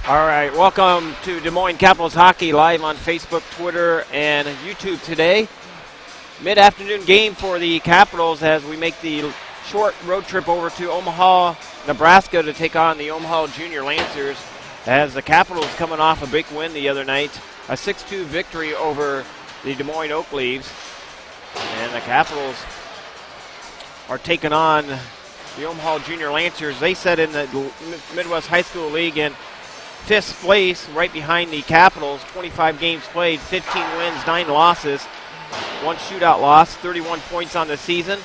All right, welcome to Des Moines Capitals Hockey live on Facebook, Twitter, and YouTube today. Mid-afternoon game for the Capitals as we make the short road trip over to Omaha, Nebraska to take on the Omaha Junior Lancers as the Capitals coming off a big win the other night, a 6-2 victory over the Des Moines Oak Leaves. And the Capitals are taking on the Omaha Junior Lancers. They set in the Midwest High School League in fifth place, right behind the Capitals. 25 games played, 15 wins, 9 losses, 1 shootout loss, 31 points on the season,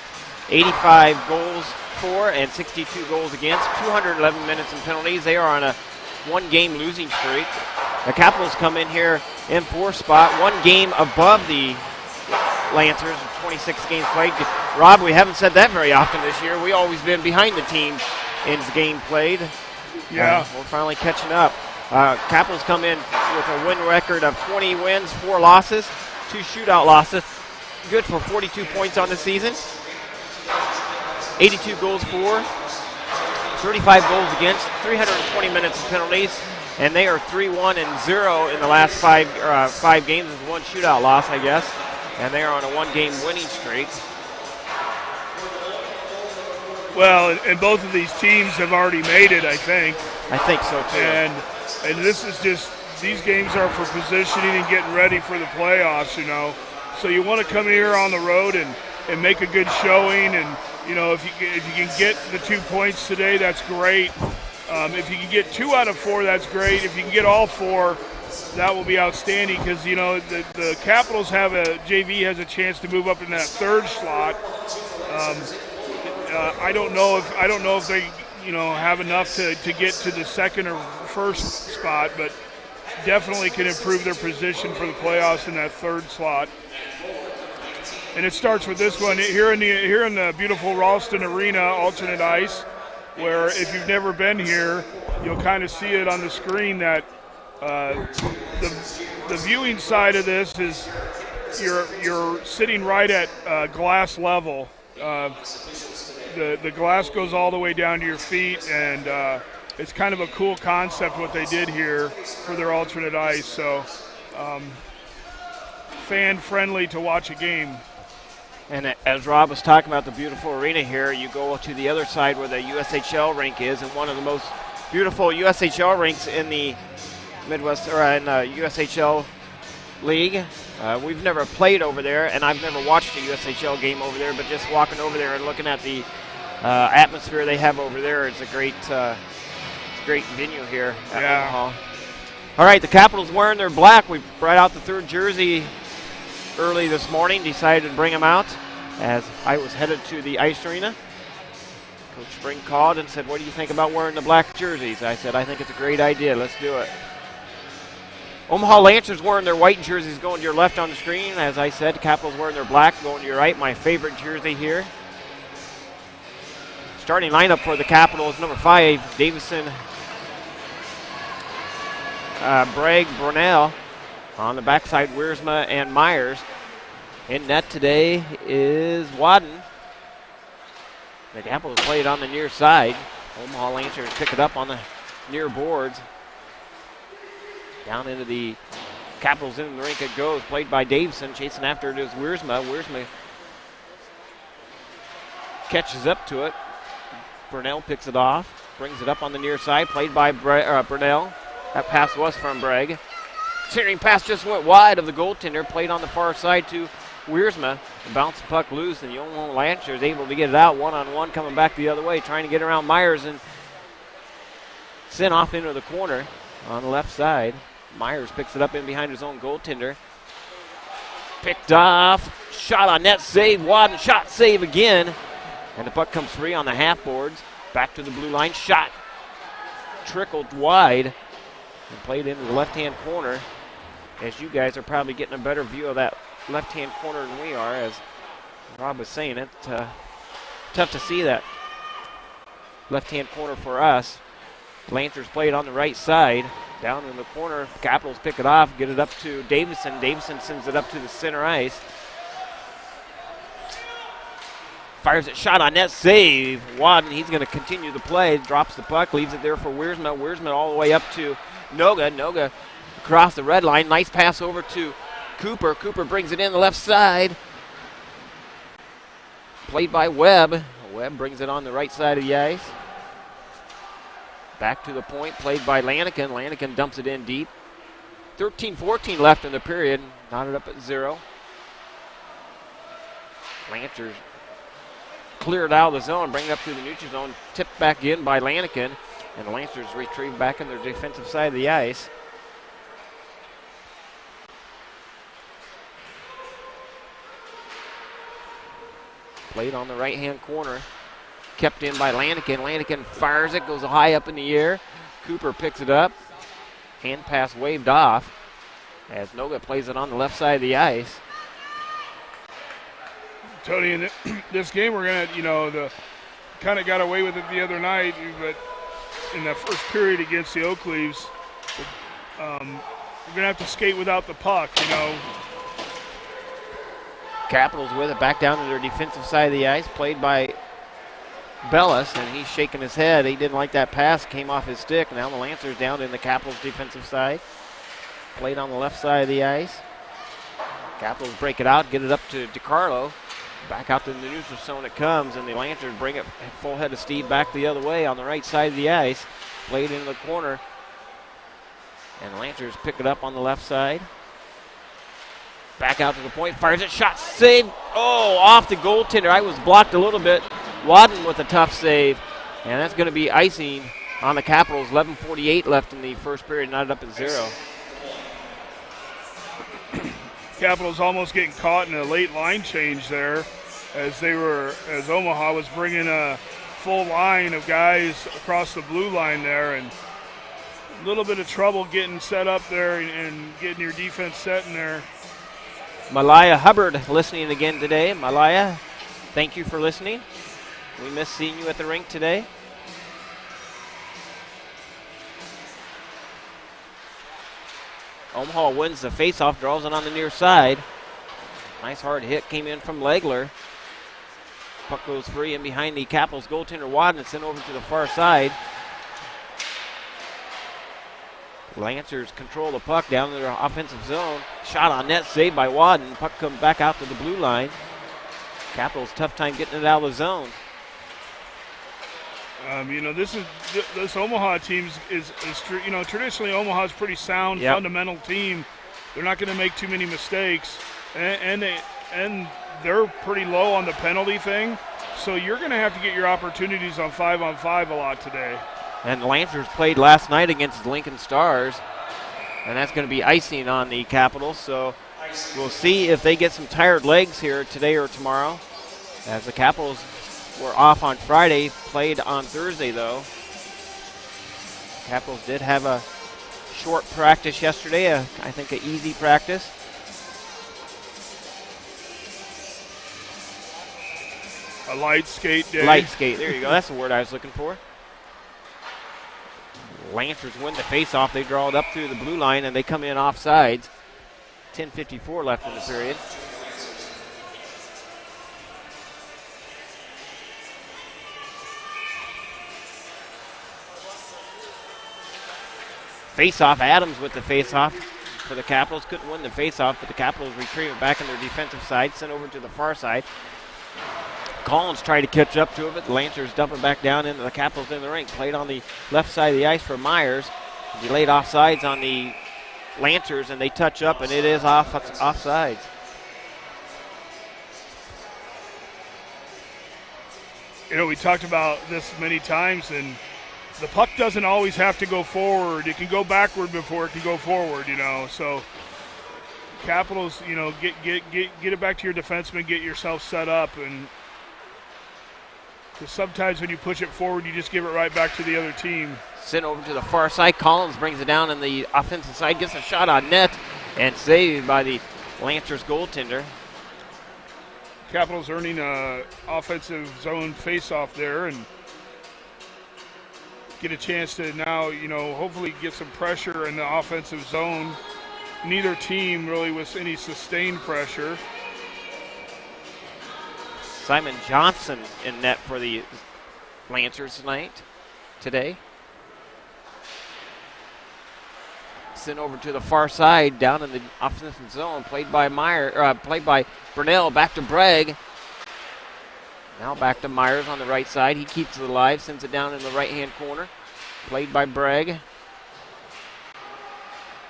85 goals for and 62 goals against, 211 minutes in penalties. They are on a one-game losing streak. The Capitals come in here in fourth spot, one game above the Lancers, 26 games played. Rob, we haven't said that very often this year. We've always been behind the team in game played. Yeah. We're finally catching up. Capitals come in with a win record of 20 wins, 4 losses, 2 shootout losses. Good for 42 points on the season. 82 goals for, 35 goals against, 320 minutes of penalties, and they are 3-1-0 in the last five games with 1 shootout loss, I guess. And they are on a one-game winning streak. Well, and both of these teams have already made it, I think. I think so, too. And this is just, these games are for positioning and getting ready for the playoffs, you know. So you want to come here on the road and make a good showing. And, you know, if you can get the 2 points today, that's great. If you can get 2 out of 4, that's great. If you can get all 4, that will be outstanding because, you know, the Capitals JV has a chance to move up in that third slot. I don't know if they, you know, have enough to get to the second or first spot, but definitely can improve their position for the playoffs in that third slot. And it starts with this one here in the beautiful Ralston Arena, alternate ice, where if you've never been here, you'll kind of see it on the screen that the viewing side of this is you're sitting right at glass level. The glass goes all the way down to your feet, and it's kind of a cool concept what they did here for their alternate ice. So fan-friendly to watch a game. And as Rob was talking about the beautiful arena here, you go to the other side where the USHL rink is, and one of the most beautiful USHL rinks in the Midwest, or in the USHL League. We've never played over there, and I've never watched a USHL game over there, but just walking over there and looking at the atmosphere they have over there, it's a great venue here at Omaha. All right, the Capitals wearing their black. We brought out the third jersey early this morning, decided to bring them out as I was headed to the ice arena. Coach Spring called and said, "What do you think about wearing the black jerseys?" I said, "I think it's a great idea. Let's do it." Omaha Lancers wearing their white jerseys going to your left on the screen. As I said, Capitals wearing their black going to your right. My favorite jersey here. Starting lineup for the Capitals, number 5, Davison, Bragg, Brunell. On the backside, Wiersma and Myers. In net today is Wadden. The Capitals play it on the near side. Omaha Lancers pick it up on the near boards. Down into the Capitals into the rink it goes. Played by Davison. Chasing after it is Wiersma. Wiersma catches up to it. Brunell picks it off. Brings it up on the near side. Played by Brunell. That pass was from Bragg. Centering pass just went wide of the goaltender. Played on the far side to Wiersma. Bounce the puck loose, and the Omaha Lancers able to get it out one-on-one, coming back the other way, trying to get around Myers and sent off into the corner on the left side. Myers picks it up in behind his own goaltender. Picked off. Shot on net, save. Wadden shot, save again. And the puck comes free on the half boards. Back to the blue line. Shot trickled wide and played into the left-hand corner. As you guys are probably getting a better view of that left-hand corner than we are, as Rob was saying, it tough to see that left-hand corner for us. Lancers played on the right side. Down in the corner, Capitals pick it off, get it up to Davison. Davison sends it up to the center ice. Fires it, shot on net, save. Wadden, he's going to continue the play, drops the puck, leaves it there for Wiersma. Wiersma all the way up to Noga across the red line. Nice pass over to Cooper. Cooper brings it in the left side. Played by Webb. Webb brings it on the right side of the ice. Back to the point, played by Lanigan. Lanigan dumps it in deep. 13-14 left in the period. Knotted up at 0. Lancers cleared out of the zone, bring it up to the neutral zone, tipped back in by Lanigan, and the Lancers retrieve back in their defensive side of the ice. Played on the right-hand corner. Kept in by Lanigan. Lanigan fires it, goes high up in the air. Cooper picks it up. Hand pass waved off as Noga plays it on the left side of the ice. Tony, in this game we're going to, kind of got away with it the other night, but in that first period against the Oakleaves, we're going to have to skate without the puck, Capitals with it back down to their defensive side of the ice, played by Bellis, and he's shaking his head. He didn't like that pass, came off his stick. Now the Lancers down in the Capitals defensive side. Played on the left side of the ice. Capitals break it out, get it up to DiCarlo. Back out to the neutral zone it comes, and the Lancers bring it full head of steam back the other way on the right side of the ice. Played into the corner. And the Lancers pick it up on the left side. Back out to the point, fires it, shot, save. Oh, off the goaltender. I was blocked a little bit. Wadden with a tough save, and that's going to be icing on the Capitals. 11:48 left in the first period, knotted up at 0. Capitals almost getting caught in a late line change there as Omaha was bringing a full line of guys across the blue line there, and a little bit of trouble getting set up there and getting your defense set in there. Malaya Hubbard listening again today. Malaya, thank you for listening. We miss seeing you at the rink today. Omaha wins the faceoff, draws it on the near side. Nice hard hit came in from Legler. Puck goes free in behind the Capitals goaltender Wadden. It's sent over to the far side. Lancers control the puck down in their offensive zone. Shot on net, saved by Wadden. Puck comes back out to the blue line. Capitals tough time getting it out of the zone. This Omaha team is traditionally Omaha's pretty sound, fundamental team. They're not going to make too many mistakes, and they're pretty low on the penalty thing. So you're going to have to get your opportunities on 5-on-5 a lot today. And the Lancers played last night against the Lincoln Stars, and that's going to be icing on the Capitals. So we'll see if they get some tired legs here today or tomorrow, as the Capitals were off on Friday, played on Thursday, though. Capitals did have a short practice yesterday, I think an easy practice. A light skate day. Light skate, there you go. That's the word I was looking for. Lancers win the faceoff. They draw it up through the blue line, and they come in offsides. 10:54 left in the period. Faceoff, Adams with the faceoff for the Capitals. Couldn't win the faceoff, but the Capitals retrieve it back on their defensive side, sent over to the far side. Collins tried to catch up to it, but the Lancers dump it back down into the Capitals in the rink. Played on the left side of the ice for Myers. Delayed offsides on the Lancers, and they touch up, and it is offsides. We talked about this many times, and the puck doesn't always have to go forward. It can go backward before it can go forward, So Capitals, get it back to your defenseman, get yourself set up, and because sometimes when you push it forward, you just give it right back to the other team. Sent over to the far side. Collins brings it down in the offensive side, gets a shot on net, and saved by the Lancers goaltender. Capitals earning a offensive zone face-off there, and get a chance to now, hopefully get some pressure in the offensive zone. Neither team really with any sustained pressure. Simon Johnson in net for the Lancers today. Sent over to the far side, down in the offensive zone, played by Burnell, back to Bragg. Now back to Myers on the right side. He keeps it alive, sends it down in the right-hand corner. Played by Bragg.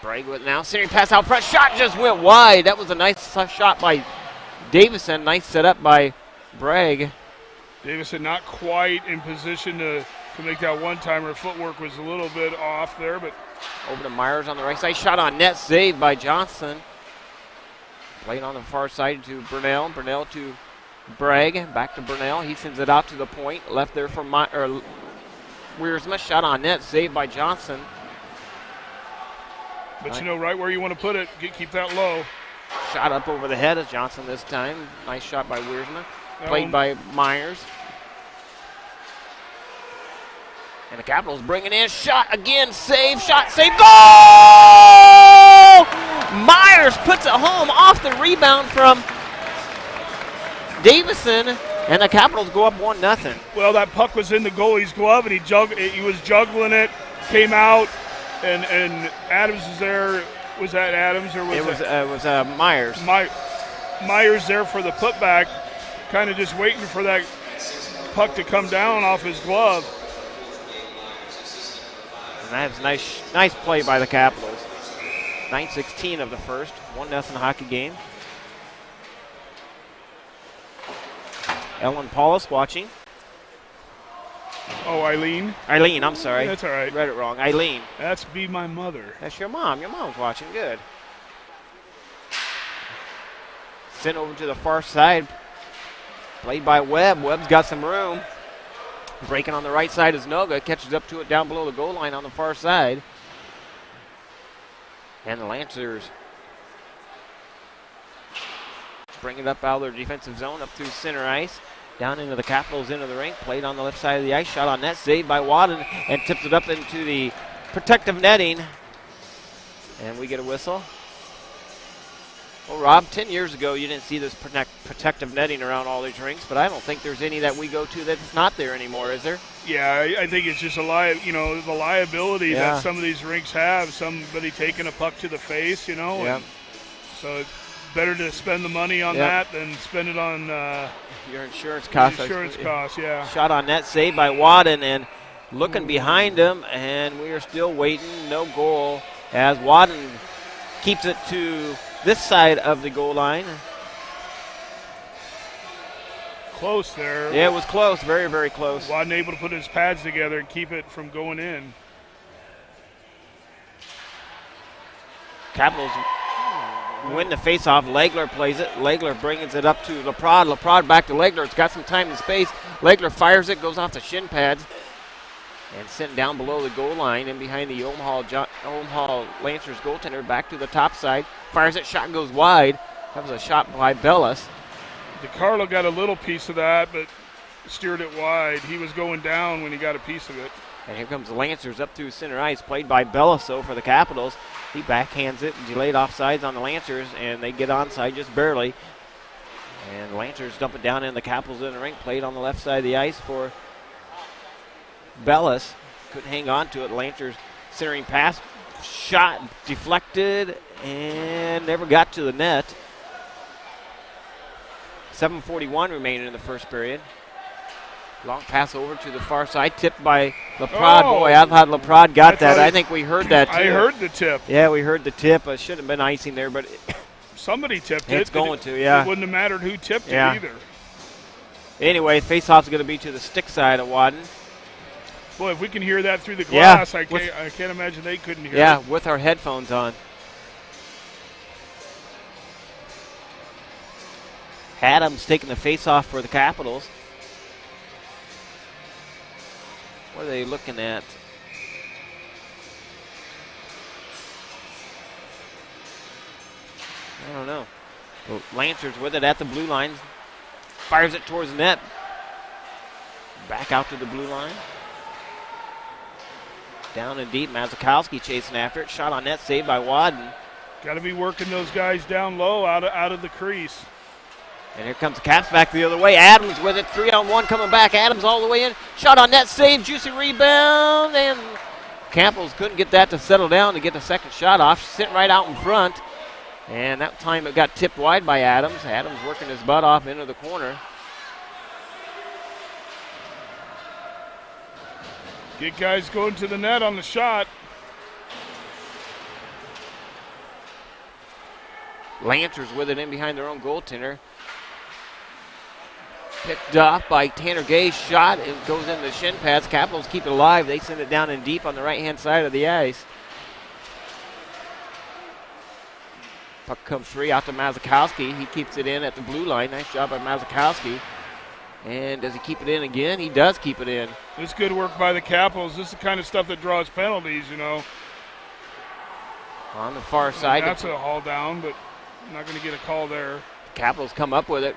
Bragg with now, centering pass out front. Shot just went wide. That was a nice shot by Davison. Nice setup by Bragg. Davison not quite in position to make that one-timer. Footwork was a little bit off there, but over to Myers on the right side. Shot on net, saved by Johnson. Played on the far side to Burnell. Burnell to Bragg. Back to Burnell. He sends it out to the point. Left there for Wiersma. Shot on net, saved by Johnson. But you know right where you want to put it. Keep that low. Shot up over the head of Johnson this time. Nice shot by Wiersma. Played by Myers. And the Capitals bringing in. Shot again. Save. Shot. Save. Goal! Myers puts it home off the rebound from Davison. And the Capitals go up 1-0. Well, that puck was in the goalie's glove, and he was juggling it. Came out, and Adams is there. Was that Adams or was it was Myers? Myers there for the putback, kind of just waiting for that puck to come down off his glove. And that's nice play by the Capitals. 9:16 of the first, 1-0 hockey game. Ellen Paulus watching. Oh, Eileen. Eileen, I'm sorry. That's all right. Read it wrong. Eileen. That's be my mother. That's your mom. Your mom's watching. Good. Sent over to the far side. Played by Webb. Webb's got some room. Breaking on the right side is Noga. Catches up to it down below the goal line on the far side. And the Lancers bring it up out of their defensive zone, up through center ice. Down into the Capitals, into the rink. Played on the left side of the ice. Shot on net. Saved by Wadden. And tips it up into the protective netting. And we get a whistle. Well, Rob, 10 years ago, you didn't see this protective netting around all these rinks, but I don't think there's any that we go to that's not there anymore, is there? Yeah, I think it's just the liability that some of these rinks have. Somebody taking a puck to the face, Yeah. So it's better to spend the money on that than spend it on your insurance costs. Yeah. Shot on net, saved by Wadden, and looking behind him, and we are still waiting. No goal as Wadden keeps it to this side of the goal line. Close there. Yeah, it was close. Very, very close. Wadden able to put his pads together and keep it from going in. Capitals win the faceoff. Legler plays it. Legler brings it up to Leprod. Leprod back to Legler. It's got some time and space. Legler fires it, goes off the shin pads, and sent down below the goal line and behind the Omaha Lancers goaltender. Back to the top side. Fires it. Shot goes wide. That was a shot by Bellis. DiCarlo got a little piece of that, but steered it wide. He was going down when he got a piece of it. And here comes the Lancers up through center ice, played by Belliso for the Capitals. He backhands it, delayed offsides on the Lancers, and they get onside just barely. And the Lancers dump it down in the Capitals in the rink, played on the left side of the ice for Bellis. Couldn't hang on to it. Lancers centering pass, shot deflected, and never got to the net. 7:41 remaining in the first period. Long pass over to the far side, tipped by Leprod. Oh, boy, I thought Leprod got that. I think we heard that too. I heard the tip. Yeah, we heard the tip. It should have been icing there, but somebody tipped it. It's going to, yeah. It wouldn't have mattered who tipped it either. Anyway, faceoff's going to be to the stick side of Wadden. Boy, if we can hear that through the glass, I can't imagine they couldn't hear it. Yeah, with our headphones on. Adams taking the faceoff for the Capitals. What are they looking at? I don't know. Well, Lancers with it at the blue line. Fires it towards the net. Back out to the blue line. Down and deep. Mazikowski chasing after it. Shot on net, saved by Wadden. Got to be working those guys down low out of the crease. And here comes the Caps back the other way. Adams with it. 3-on-1 coming back. Adams all the way in. Shot on net, save. Juicy rebound. And Campbell's couldn't get that to settle down to get the second shot off. Sitting right out in front. And that time it got tipped wide by Adams. Adams working his butt off into the corner. Get guys going to the net on the shot. Lancers with it in behind their own goaltender. Picked off by Tanner Gay's shot. It goes into the shin pads. Capitals keep it alive. They send it down in deep on the right-hand side of the ice. Puck comes free out to Mazakowski. He keeps it in at the blue line. Nice job by Mazakowski. And does he keep it in again? He does keep it in. This good work by the Capitals. This is the kind of stuff that draws penalties, you know. On the far side. That's a haul down, but not going to get a call there. Capitals come up with it.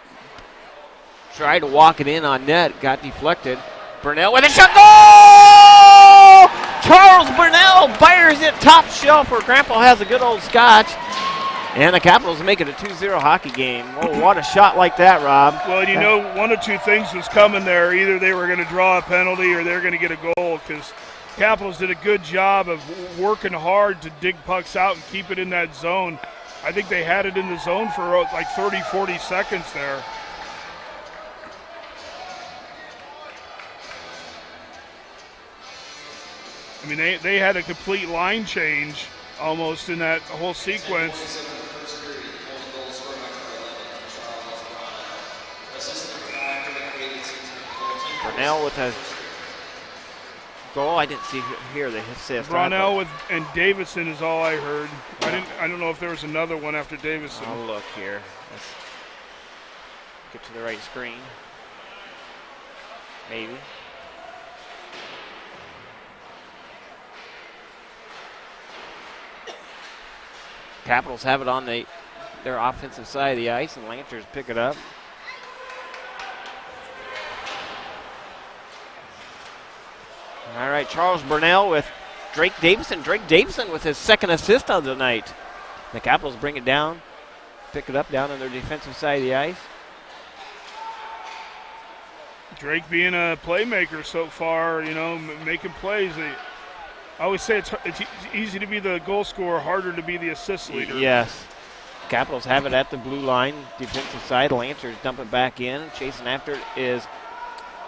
Tried to walk it in on net. Got deflected. Burnell with a shot. Goal! Charles Burnell fires it top shelf where Grandpa has a good old scotch. And the Capitals make it a 2-0 hockey game. Oh, what a shot like that, Rob. Well, you know, one of two things was coming there. Either they were going to draw a penalty or they were going to get a goal, because Capitals did a good job of working hard to dig pucks out and keep it in that zone. I think they had it in the zone for like 30, 40 seconds there. I mean, they had a complete line change almost in that whole sequence. Burnell with a goal. I didn't hear the assist. Brunell with and Davidson is all I heard. I don't know if there was another one after Davidson. I'll look here. Let's get to the right screen. Maybe. Capitals have it on their offensive side of the ice, and Lancers pick it up. All right, Charles Burnell with Drake Davison. Drake Davison with his second assist of the night. The Capitals bring it down, pick it up down on their defensive side of the ice. Drake being a playmaker so far, you know, making plays. I always say it's easy to be the goal scorer, harder to be the assist leader. Yes. Capitals have it at the blue line, defensive side. Lancers dump it back in. Chasing after it is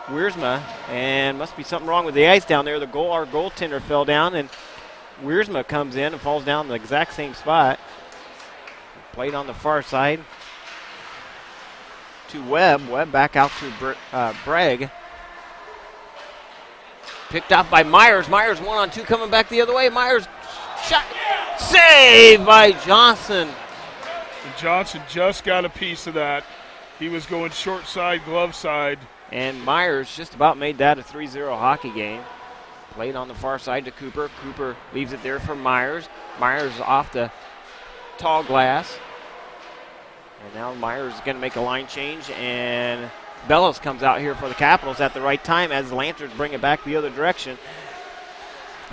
Wiersma, and must be something wrong with the ice down there. Our goaltender fell down, and Wiersma comes in and falls down in the exact same spot. Played on the far side to Webb. Webb back out to Bragg. Picked off by Myers. Myers 1-on-2 coming back the other way. Myers shot. Saved by Johnson. And Johnson just got a piece of that. He was going short side, glove side. And Myers just about made that a 3-0 hockey game. Played on the far side to Cooper. Cooper leaves it there for Myers. Myers off the tall glass. And now Myers is going to make a line change, and Bellows comes out here for the Capitals at the right time as the Lancers bring it back the other direction.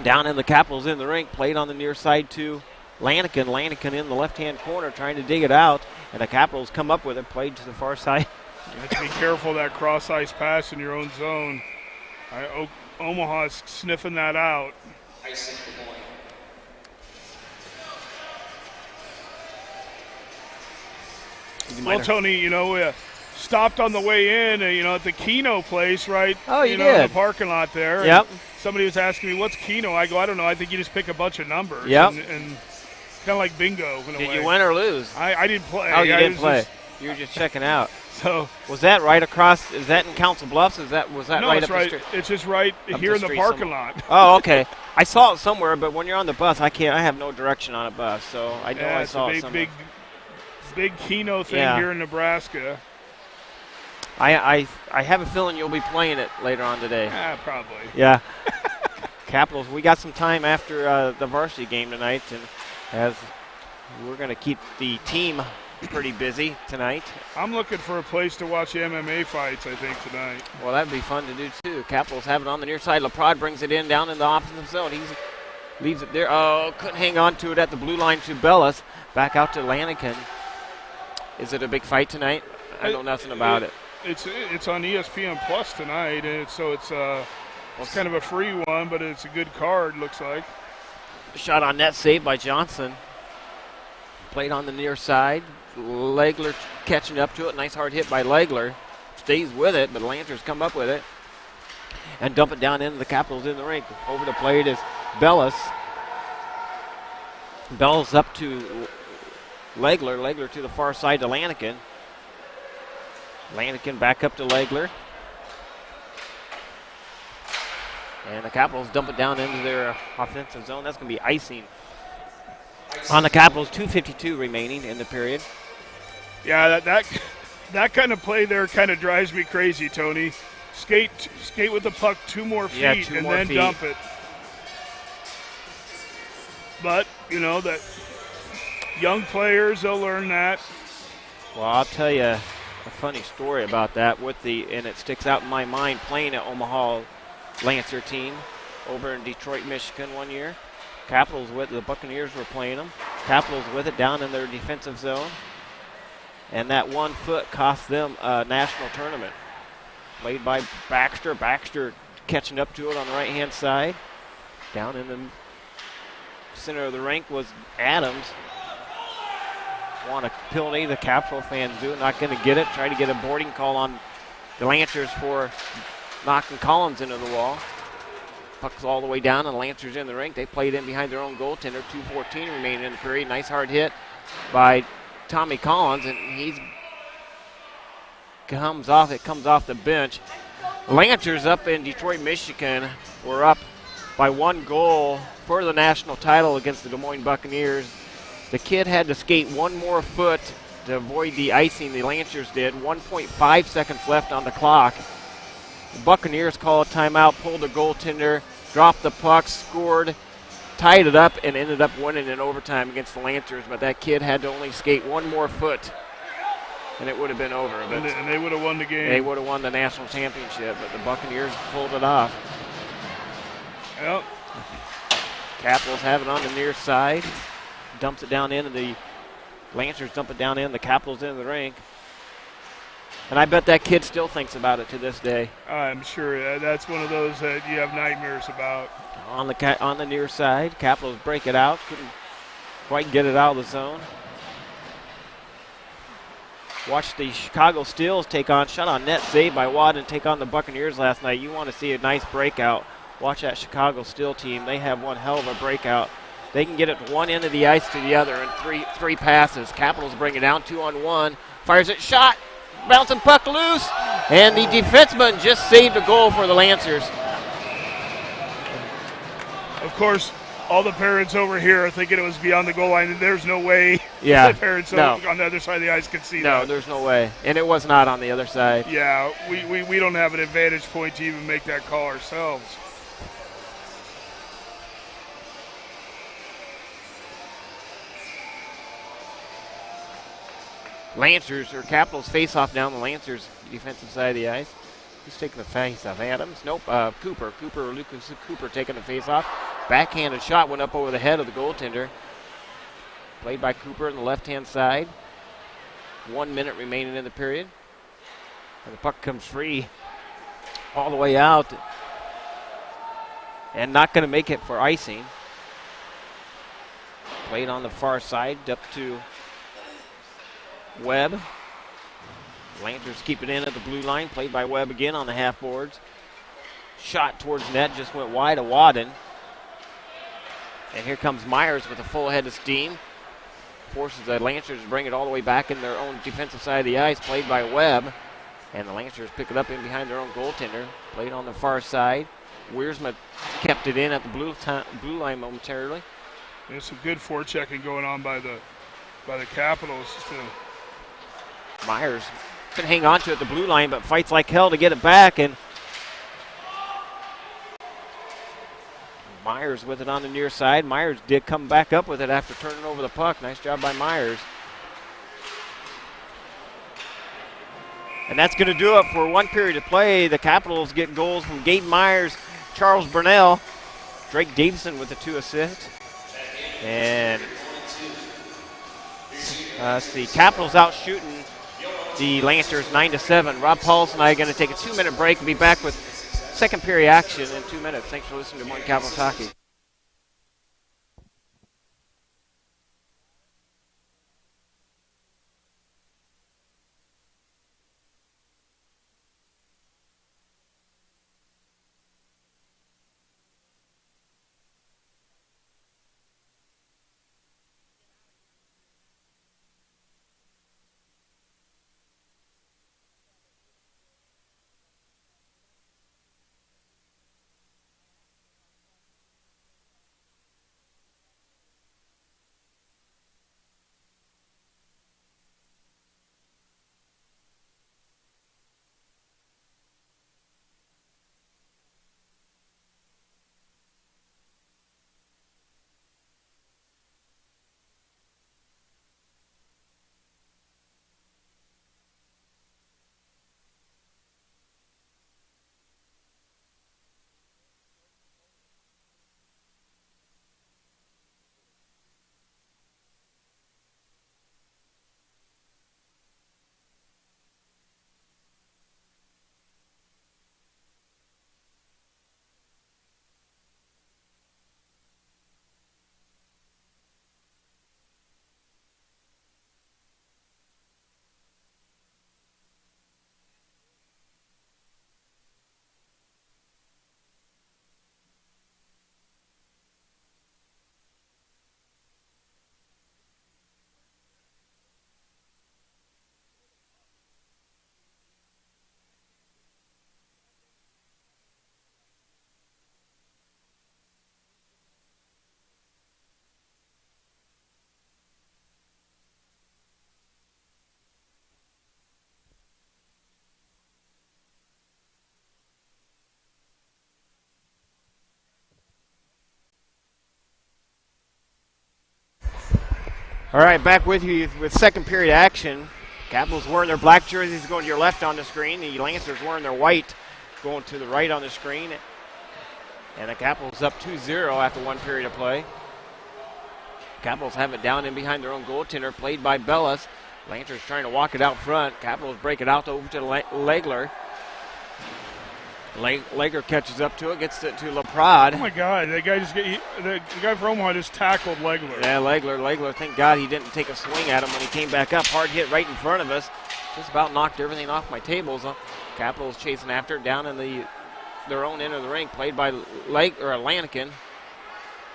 Down in the Capitals in the rink, played on the near side to Lanigan. Lanigan in the left-hand corner trying to dig it out, and the Capitals come up with it, played to the far side. You have to be careful of that cross-ice pass in your own zone. Omaha's sniffing that out. Well, Tony, you know, stopped on the way in, you know, at the Keno place, right? Oh, you know, did. in the parking lot there. Yep. Somebody was asking me, what's Keno? I go, I don't know. I think you just pick a bunch of numbers. Yep. And kind of like bingo in a way. Did you win or lose? I didn't play. Oh, you didn't play. You were just checking out. So was that right across? Is that in Council Bluffs? Was that no, right it's up right. the street? It's just right here in the parking lot. Oh, okay. I saw it somewhere, but when you're on the bus, I have no direction on a bus, so I know I saw it somewhere. Big Keno thing here in Nebraska. I have a feeling you'll be playing it later on today. Probably. Yeah. Capitals, we got some time after the varsity game tonight, and as we're going to keep the team pretty busy tonight. I'm looking for a place to watch MMA fights, I think, tonight. Well, that'd be fun to do, too. Capitals have it on the near side. LaPrade brings it in down in the offensive zone. He leaves it there. Oh, couldn't hang on to it at the blue line to Bellis. Back out to Lanigan. Is it a big fight tonight? I know nothing about it. It's on ESPN Plus tonight, and so it's It's kind of a free one, but it's a good card, looks like. Shot on net, saved by Johnson. Played on the near side. Legler catching up to it. Nice hard hit by Legler. Stays with it, but Lancers come up with it and dump it down into the Capitals in the rink. Over the plate is Bellis. Bellis up to Legler. Legler to the far side to Lanigan. Lanigan back up to Legler. And the Capitals dump it down into their offensive zone. That's going to be icing on the Capitals. 2:52 remaining in the period. Yeah, that kind of play there kind of drives me crazy, Tony. Skate with the puck 2 more feet and then dump it. But, that young players, they'll learn that. Well, I'll tell you a funny story about that and it sticks out in my mind playing at Omaha Lancer team over in Detroit, Michigan one year. Capitals with the Buccaneers were playing them. Capitals with it down in their defensive zone. And that 1 foot cost them a national tournament. Played by Baxter. Baxter catching up to it on the right-hand side. Down in the center of the rink was Adams. Want to penalty, the Capital fans do. Not going to get it. Try to get a boarding call on the Lancers for knocking Collins into the wall. Puck's all the way down, and the Lancers in the rink. They played in behind their own goaltender. 2:14 remaining in the period. Nice hard hit by Tommy Collins, and it comes off the bench. Lancers up in Detroit, Michigan were up by 1 goal for the national title against the Des Moines Buccaneers. The kid had to skate 1 more foot to avoid the icing the Lancers did. 1.5 seconds left on the clock. The Buccaneers call a timeout, pulled the goaltender, dropped the puck, scored, tied it up, and ended up winning in overtime against the Lancers. But that kid had to only skate 1 more foot, and it would have been over. But and they would have won the game. They would have won the national championship, but the Buccaneers pulled it off. Yep. Capitals have it on the near side. Dumps it down into the Lancers, dump it down in. The Capitals in the rink. And I bet that kid still thinks about it to this day. I'm sure that's one of those that you have nightmares about. On the near side, Capitals break it out. Couldn't quite get it out of the zone. Watch the Chicago Steels take on, shot on net, saved by Wadden, take on the Buccaneers last night. You want to see a nice breakout. Watch that Chicago Steel team. They have one hell of a breakout. They can get it one end of the ice to the other in three passes. Capitals bring it down 2-on-1. Fires it, shot. Bouncing puck loose. And the defenseman just saved a goal for the Lancers. Of course, all the parents over here are thinking it was beyond the goal line, and there's no way the parents on the other side of the ice could see that. No, there's no way. And it was not on the other side. Yeah, we don't have an advantage point to even make that call ourselves. Capitals face off down the Lancers defensive side of the ice. Who's taking the face off? Adams? Nope. Lucas Cooper taking the face off. Backhanded shot went up over the head of the goaltender. Played by Cooper on the left-hand side. 1 minute remaining in the period. And the puck comes free all the way out. And not going to make it for icing. Played on the far side up to Webb. Lancers keep it in at the blue line. Played by Webb again on the half boards. Shot towards net, just went wide of Wadden. And here comes Myers with a full head of steam. Forces the Lancers to bring it all the way back in their own defensive side of the ice. Played by Webb. And the Lancers pick it up in behind their own goaltender. Played on the far side. Wiersma kept it in at the blue line momentarily. There's some good forechecking going on by the Capitals too. Myers can hang on to it at the blue line, but fights like hell to get it back. And Myers with it on the near side. Myers did come back up with it after turning over the puck. Nice job by Myers. And that's going to do it for one period of play. The Capitals get goals from Gaten Myers, Charles Burnell, Drake Davison with the 2 assists. And the Capitals out shooting the Lancers 9-7. Rob Paulson and I are going to take a 2-minute break and be back with second period action in 2 minutes. Thanks for listening to Moines Capitals Hockey. All right, back with you with second period action. Capitals wearing their black jerseys going to your left on the screen. The Lancers wearing their white going to the right on the screen. And the Capitals up 2-0 after 1 period of play. Capitals have it down in behind their own goaltender, played by Bellis. Lancers trying to walk it out front. Capitals break it out over to Legler. Legler catches up to it, gets it to LaPrade. Oh my God! That guy the guy from Omaha just tackled Legler. Yeah, Legler. Thank God he didn't take a swing at him when he came back up. Hard hit right in front of us. Just about knocked everything off my tables. Capitals chasing after it down in their own end of the rink, played by Lanigan.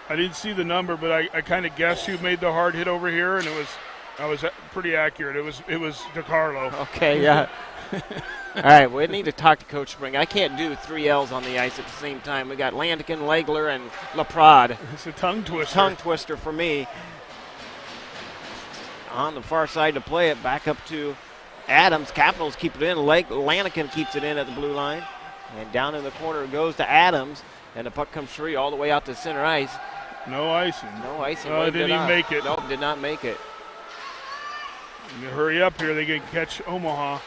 I didn't see the number, but I kind of guessed who made the hard hit over here, and I was pretty accurate. It was DiCarlo. Okay, yeah. All right, we need to talk to Coach Spring. I can't do 3 L's on the ice at the same time. We got Lanigan, Legler, and LaPrade. It's a tongue twister. Tongue twister for me. On the far side to play it, back up to Adams. Capitals keep it in. Lanigan keeps it in at the blue line. And down in the corner it goes to Adams. And the puck comes free all the way out to center ice. No icing. No icing. Didn't even make it. Nope, did not make it. Hurry up here. They can catch Omaha.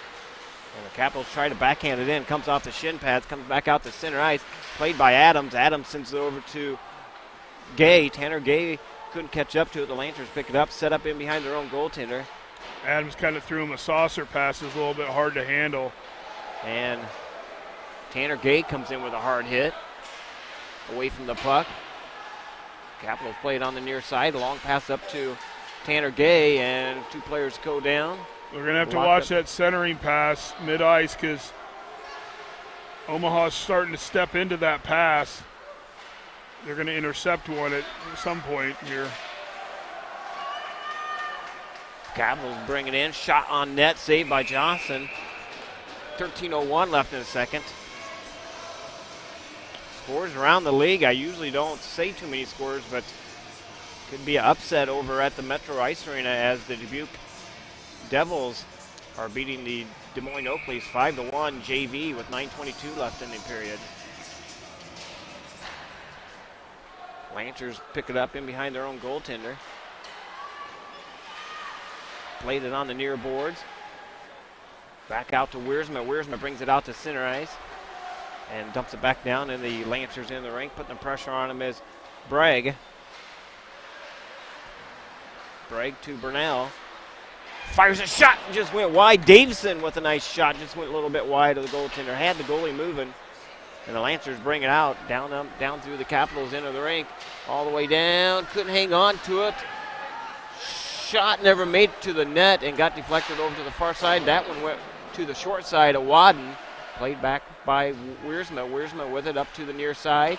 And the Capitals try to backhand it in. Comes off the shin pads. Comes back out to center ice. Played by Adams. Adams sends it over to Gay. Tanner Gay couldn't catch up to it. The Lancers pick it up. Set up in behind their own goaltender. Adams kind of threw him a saucer pass. It's a little bit hard to handle. And Tanner Gay comes in with a hard hit. Away from the puck. Capitals play it on the near side. A long pass up to Tanner Gay. And 2 players go down. We're going to have to watch that centering pass mid-ice because Omaha's starting to step into that pass. They're going to intercept one at some point here. Capitals bring it in. Shot on net. Saved by Johnson. 13:01 left in the second. Scores around the league. I usually don't say too many scores, but could be an upset over at the Metro Ice Arena as the Dubuque Devils are beating the Des Moines Oakleys 5-1 JV with 9:22 left in the period. Lancers pick it up in behind their own goaltender. Played it on the near boards. Back out to Wiersma. Wiersma brings it out to center ice and dumps it back down, and the Lancers in the rink. Putting the pressure on him is Bragg. Bragg to Burnell. Fires a shot and just went wide. Davison with a nice shot. Just went a little bit wide of the goaltender. Had the goalie moving. And the Lancers bring it out, down through the Capitals into the rink, all the way down. Couldn't hang on to it. Shot never made it to the net and got deflected over to the far side. That one went to the short side of Wadden. Played back by Wiersma. Wiersma with it up to the near side.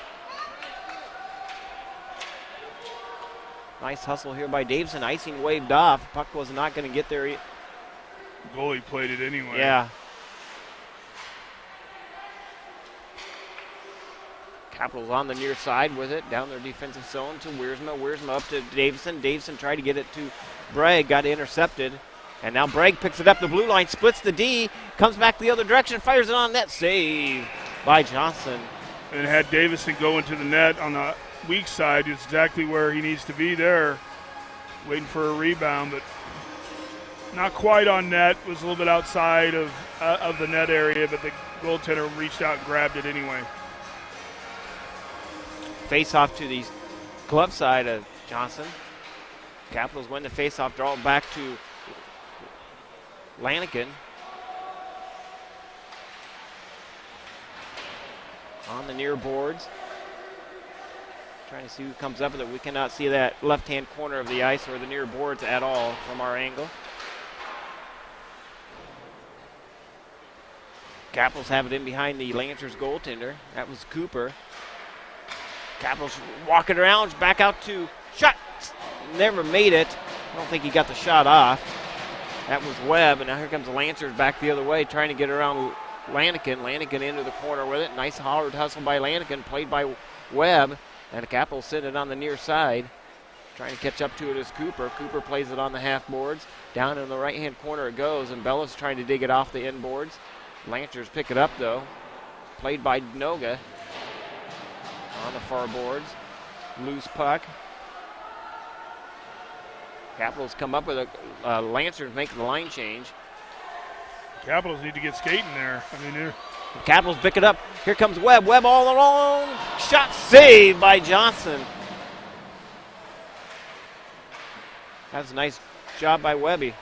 Nice hustle here by Davison. Icing waved off. Puck was not going to get there. Goalie played it anyway. Yeah. Capitals on the near side with it, down their defensive zone to Wiersma. Wiersma up to Davison. Davison tried to get it to Bragg, got intercepted. And now Bragg picks it up the blue line, splits the D, comes back the other direction, fires it on net. Save by Johnson. And had Davison go into the net on the weak side, it's exactly where he needs to be there, waiting for a rebound, but not quite on net. Was a little bit outside of the net area, but the goaltender reached out and grabbed it anyway. Face off to the glove side of Johnson. Capitals win the face off, draw it back to Lanigan. On the near boards. Trying to see who comes up with it. We cannot see that left-hand corner of the ice or the near boards at all from our angle. Capitals have it in behind the Lancers goaltender. That was Cooper. Capitals walking around, back out to shot. Never made it. I don't think he got the shot off. That was Webb, and now here comes the Lancers back the other way, trying to get around Lanigan. Lanigan into the corner with it. Nice hard hustle by Lanigan, played by Webb. And the Capitals sit it on the near side. Trying to catch up to it is Cooper. Cooper plays it on the half boards. Down in the right-hand corner it goes, and Bella's trying to dig it off the end boards. Lancers pick it up, though. Played by Noga. On the far boards. Loose puck. Capitals come up with a Lancers making the line change. Capitals need to get skating there. I mean, the Capitals pick it up. Here comes Webb. Webb all alone. Shot saved by Johnson. That's a nice job by Webby.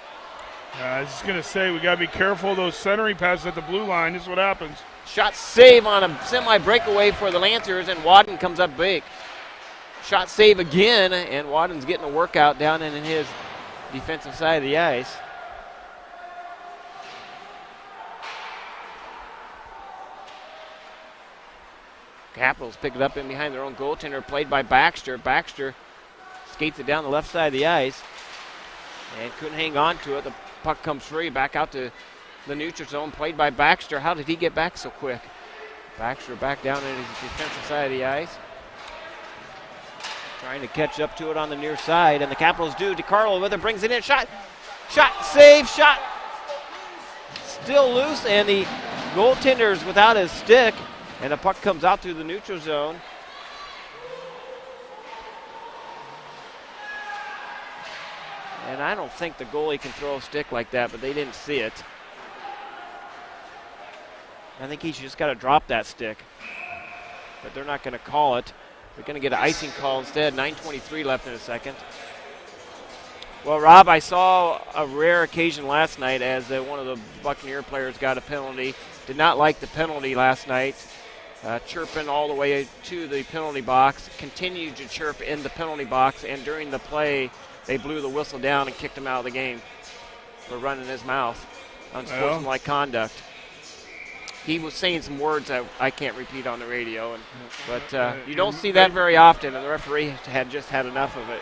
I was just going to say, we got to be careful of those centering passes at the blue line. This is what happens. Shot save on a semi-breakaway for the Lancers, and Wadden comes up big. Shot save again, and Wadden's getting a workout down in his defensive side of the ice. Capitals pick it up in behind their own goaltender, played by Baxter. Baxter skates it down the left side of the ice and couldn't hang on to it. The puck comes free back out to the neutral zone, played by Baxter. How did he get back so quick? Baxter back down in his defensive side of the ice. Trying to catch up to it on the near side, and the Capitals do. DiCarlo with it, brings it in. Shot, save, shot. Still loose, and the goaltender's without his stick, and the puck comes out through the neutral zone. And I don't think the goalie can throw a stick like that, but they didn't see it. I think he's just got to drop that stick, but they're not going to call it. They're going to get an icing call instead. 9:23 left in the second. Well, Rob, I saw a rare occasion last night as one of the Buccaneer players got a penalty. Did not like the penalty last night. Chirping all the way to the penalty box. Continued to chirp in the penalty box, and during the play, they blew the whistle down and kicked him out of the game for running his mouth. Unsportsmanlike conduct. He was saying some words that I can't repeat on the radio, but you don't see that very often, and the referee had just had enough of it.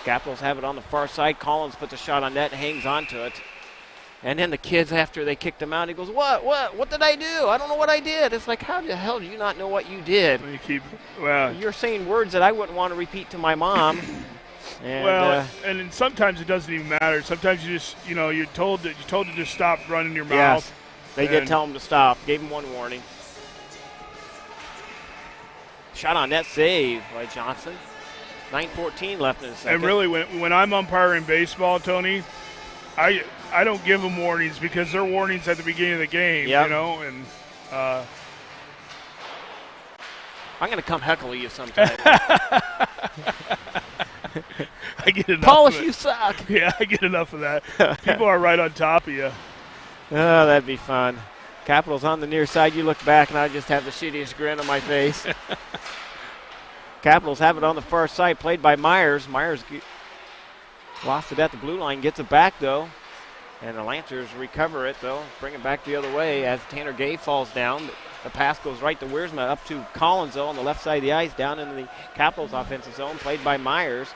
Capitals have it on the far side. Collins puts a shot on net and hangs on to it. And then the kids, after they kicked him out, he goes, What did I do? I don't know what I did. It's like, how the hell do you not know what you did? You're saying words that I wouldn't want to repeat to my mom. And, and sometimes it doesn't even matter. Sometimes you just, you're told to just stop running your mouth. Yes. They did tell him to stop. Gave him one warning. Shot on net save by Johnson. 9:14 left in the second. And really, when I'm umpiring baseball, Tony, I don't give them warnings because they're warnings at the beginning of the game, and I'm going to come heckle you sometime. I get enough Polish, of it. you suck. Yeah, I get enough of that. People are right on top of you. Oh, that'd be fun. Capitals on the near side. You look back, and I just have the shittiest grin on my face. Capitals have it on the far side, played by Myers. Myers lost it at the blue line, gets it back, though. And the Lancers recover it, though, bring it back the other way as Tanner Gay falls down. The pass goes right to Wiersma, up to Collins, though, on the left side of the ice, down into the Capitals offensive zone, played by Myers.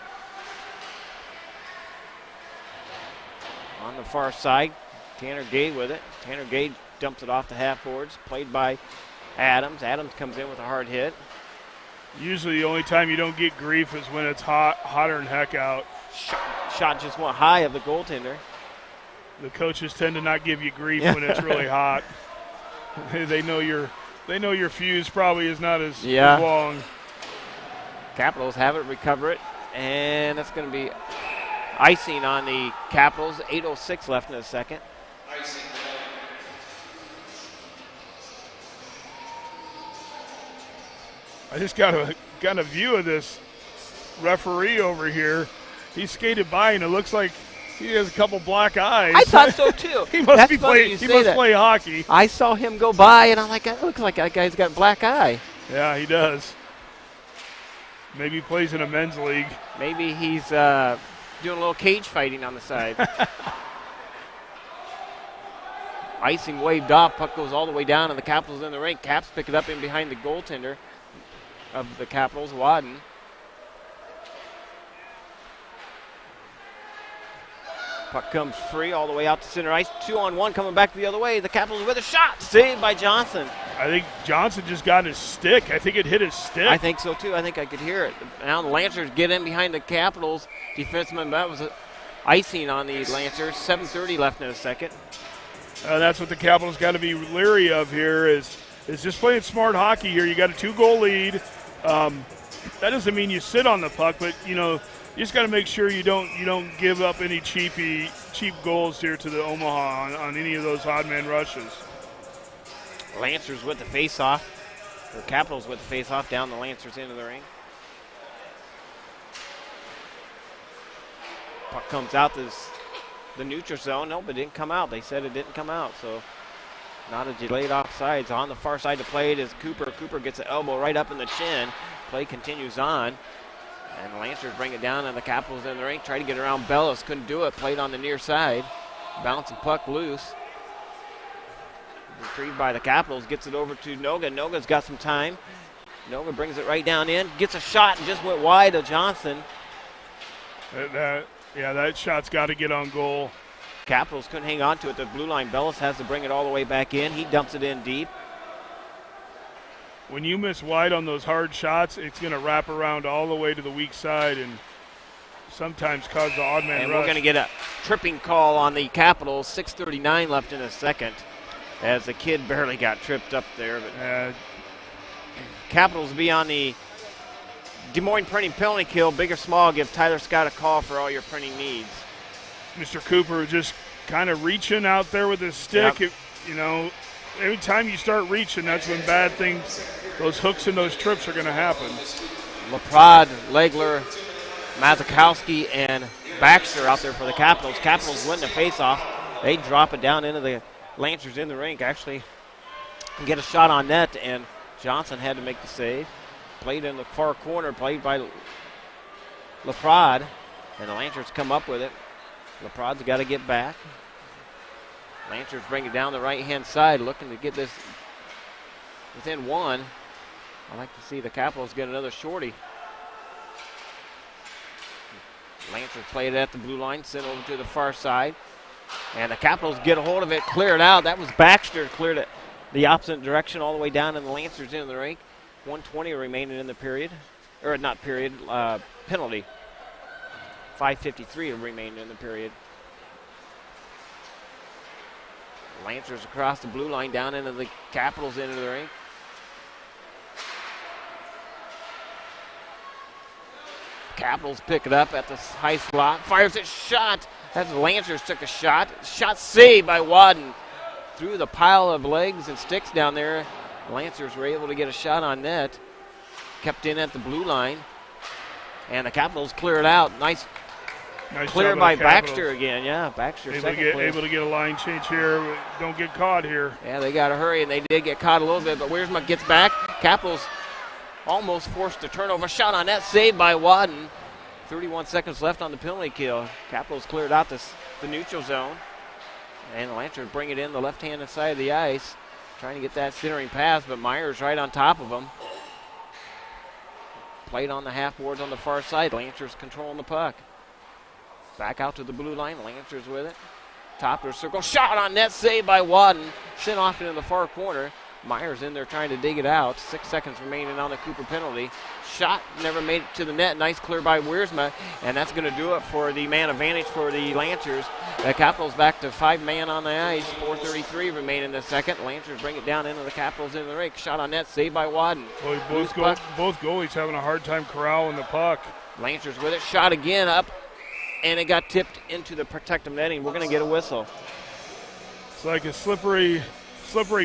On the far side, Tanner Gay with it. Tanner Gay dumps it off the half boards, played by Adams. Adams comes in with a hard hit. Usually the only time you don't get grief is when it's hotter than heck out. Shot just went high of the goaltender. The coaches tend to not give you grief when it's really hot. They know your fuse probably is not as long. Capitals have it, recover it, and that's going to be icing on the Capitals. 8:06 left in the second. I just got a view of this referee over here. He skated by, and it looks like he has a couple black eyes. I thought so too. He must play hockey. I saw him go by, and I'm like, it looks like that guy's got a black eye. Yeah, he does. Maybe he plays in a men's league. Maybe he's doing a little cage fighting on the side. Icing waved off. Puck goes all the way down, and the Capitals in the rink. Caps pick it up in behind the goaltender of the Capitals, Wadden. Puck comes free all the way out to center ice. 2-on-1 coming back the other way. The Capitals with a shot. Saved by Johnson. I think Johnson just got his stick. I think it hit his stick. I think so, too. I think I could hear it. Now the Lancers get in behind the Capitals. Defenseman, that was icing on the Lancers. 7:30 left in the second. That's what the Capitals got to be leery of here is just playing smart hockey here. You got a 2-goal lead. That doesn't mean you sit on the puck, but, you just got to make sure you don't give up any cheap goals here to the Omaha on any of those odd man rushes. Lancers with the face-off, or Capitals with the face-off down the Lancers into the ring. Puck comes out the neutral zone. No, but it didn't come out. They said it didn't come out, so not a delayed offsides. On the far side to play it is Cooper. Cooper gets an elbow right up in the chin. Play continues on. And the Lancers bring it down, and the Capitals in the rink try to get around Bellis. Couldn't do it. Played on the near side. Bouncing puck loose. Retrieved by the Capitals. Gets it over to Noga. Noga's got some time. Noga brings it right down in. Gets a shot and just went wide of Johnson. That shot's got to get on goal. Capitals couldn't hang on to it. The blue line, Bellis has to bring it all the way back in. He dumps it in deep. When you miss wide on those hard shots, it's going to wrap around all the way to the weak side and sometimes cause the odd man rush. And we're going to get a tripping call on the Capitals. 6:39 left in the second as the kid barely got tripped up there. But Capitals will be on the Des Moines printing penalty kill. Big or small, give Tyler Scott a call for all your printing needs. Mr. Cooper just kind of reaching out there with his stick. Yep. Every time you start reaching, that's when bad things, those hooks and those trips are going to happen. LaPrade, Legler, Mazakowski, and Baxter out there for the Capitals. Capitals win the faceoff. They drop it down into the Lancers in the rink. Actually get a shot on net, and Johnson had to make the save. Played in the far corner, played by LaPrade, and the Lancers come up with it. LaPrade's got to get back. Lancers bring it down the right-hand side, looking to get this within one. I'd like to see the Capitals get another shorty. Lancers play it at the blue line, sent over to the far side. And the Capitals get a hold of it, clear it out. That was Baxter, cleared it the opposite direction all the way down, and the Lancers in the rink. 1:20 remaining in the period. Or not period, penalty. 5:53 remaining in the period. Lancers across the blue line down into the Capitals into the rink. Capitals pick it up at the high slot. Fires it, shot. That's the Lancers took a shot. Shot saved by Wadden. Through the pile of legs and sticks down there. The Lancers were able to get a shot on net. Kept in at the blue line. And the Capitals clear it out. Nice Nice Clear job by of the Capitals. Baxter again. Yeah, Baxter Able to get a line change here. Don't get caught here. Yeah, they got to hurry, and they did get caught a little bit, but Wiersma gets back. Capitals almost forced a turnover. Shot on net, saved by Wadden. 31 seconds left on the penalty kill. Capitals cleared out the neutral zone. And the Lancers bring it in the left-hand side of the ice, trying to get that centering pass, but Myers right on top of him. Played on the half boards on the far side. Lancers controlling the puck. Back out to the blue line. Lancers with it. Top of the circle. Shot on net. Saved by Wadden. Sent off into the far corner. Myers in there trying to dig it out. 6 seconds remaining on the Cooper penalty. Shot never made it to the net. Nice clear by Wiersma. And that's going to do it for the man advantage for the Lancers. The Capitals back to 5-man on the ice. 4:33 remaining in the second. Lancers bring it down into the Capitals in the rake. Shot on net. Saved by Wadden. Boy, both goalies having a hard time corralling the puck. Lancers with it. Shot again up. And it got tipped into the protective netting. We're going to get a whistle. It's like a slippery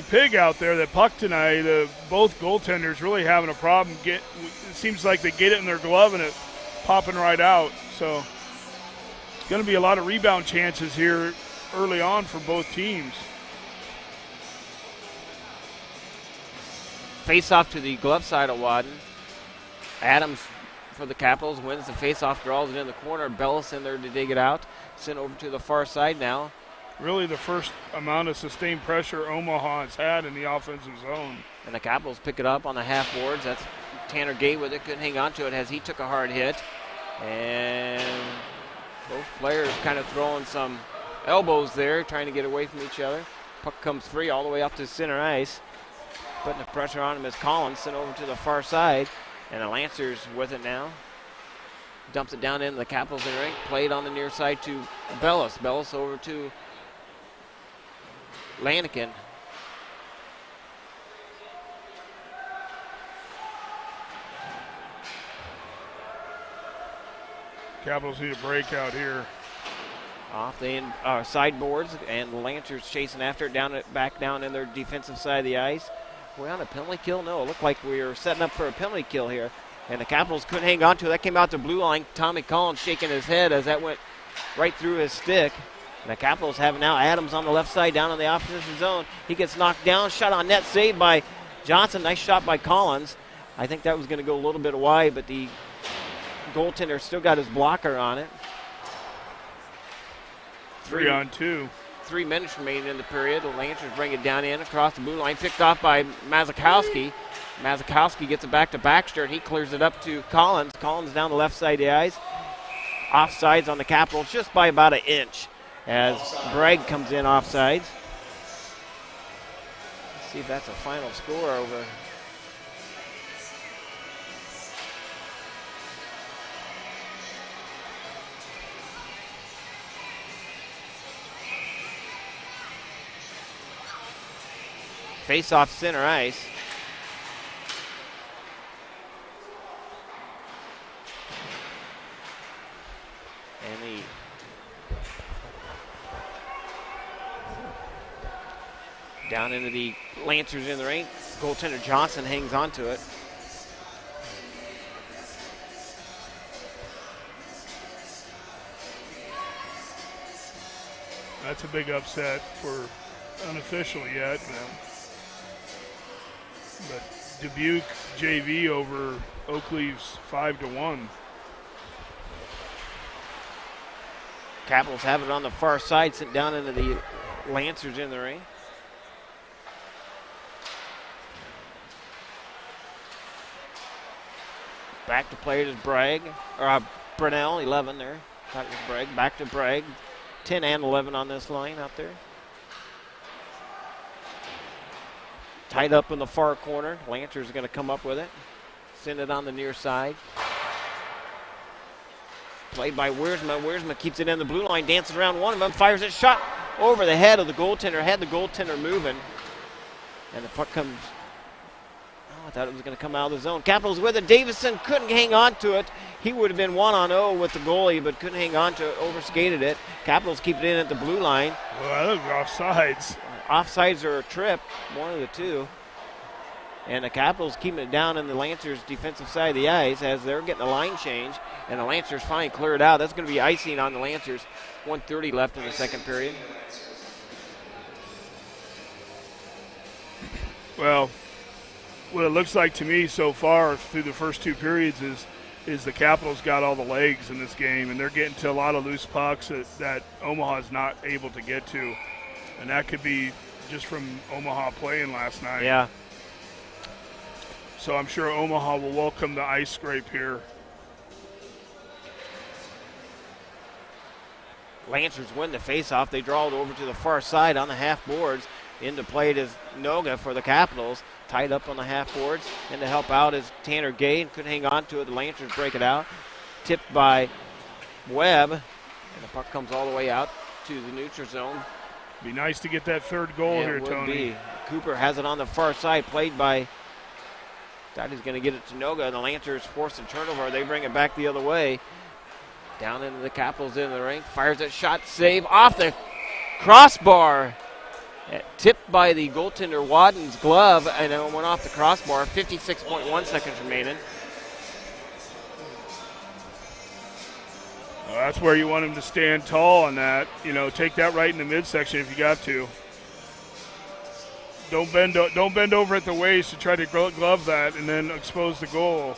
pig out there. That puck tonight, both goaltenders really having a problem. It seems like they get it in their glove and it popping right out. So it's going to be a lot of rebound chances here early on for both teams. Face off to the glove side of Wadden. Adams for the Capitals wins the face-off, draws it in the corner. Bellis in there to dig it out. Sent over to the far side now. Really the first amount of sustained pressure Omaha has had in the offensive zone. And the Capitals pick it up on the half boards. That's Tanner Gay with it. Couldn't hang on to it as he took a hard hit. And both players kind of throwing some elbows there, trying to get away from each other. Puck comes free all the way up to center ice. Putting the pressure on him as Collins sent over to the far side. And the Lancers with it now. Dumps it down into the Capitals in the rink. Played on the near side to Bellis. Bellis over to Lanigan. Capitals need a breakout here. Off the sideboards, and the Lancers chasing after it back down in their defensive side of the ice. We're on a penalty kill? No, it looked like we were setting up for a penalty kill here. And the Capitals couldn't hang on to it. That came out to blue line. Tommy Collins shaking his head as that went right through his stick. And the Capitals have now Adams on the left side down in the opposition zone. He gets knocked down. Shot on net, saved by Johnson. Nice shot by Collins. I think that was going to go a little bit wide, but the goaltender still got his blocker on it. 3-on-2. 3 minutes remaining in the period. The Lancers bring it down in across the blue line. Picked off by Mazakowski. Mazakowski gets it back to Baxter, and he clears it up to Collins. Collins down the left side of the ice. Offsides on the Capitals just by about an inch as Bragg comes in offsides. Let's see if that's a final score over. Face off center ice. And down into the Lancers in the rink. Goaltender Johnson hangs on to it. That's a big upset for unofficial yet. But Dubuque JV over Oakleaf's 5-1. Capitals have it on the far side, sent down into the Lancers in the ring. Back to play it is Bragg, or Brunell, 11 there. Thought it was Bragg. Back to Bragg. 10 and 11 on this line out there. Tied up in the far corner. Lancers are going to come up with it. Send it on the near side. Played by Wiersma. Wiersma keeps it in the blue line, dances around one of them, fires it, shot over the head of the goaltender. Had the goaltender moving. And the puck comes. Oh, I thought it was going to come out of the zone. Capitals with it. Davison couldn't hang on to it. He would have been 1-on-0 with the goalie, but couldn't hang on to it, overskated it. Capitals keep it in at the blue line. Well, that was offsides. Offsides or a trip, one of the two. And the Capitals keeping it down in the Lancers' defensive side of the ice as they're getting a line change. And the Lancers finally clear it out. That's going to be icing on the Lancers. 1:30 left in the second period. Well, what it looks like to me so far through the first two periods is the Capitals got all the legs in this game, and they're getting to a lot of loose pucks that Omaha's not able to get to. And that could be just from Omaha playing last night. Yeah. So I'm sure Omaha will welcome the ice scrape here. Lancers win the faceoff. They draw it over to the far side on the half boards. Into play is Noga for the Capitals. Tied up on the half boards. And to help out is Tanner Gay. And couldn't hang on to it. The Lancers break it out. Tipped by Webb. And the puck comes all the way out to the neutral zone. Be nice to get that third goal here, Tony. Be. Cooper has it on the far side. Played by... Thought he's going to get it to Noga. And the Lancers force a turnover. They bring it back the other way. Down into the Capitals in the rink. Fires that shot. Save off the crossbar. Tipped by the goaltender Wadden's glove. And it went off the crossbar. 56.1 seconds remaining. Well, that's where you want him to stand tall on that. You know, take that right in the midsection if you got to. Don't bend over at the waist to try to glove that and then expose the goal.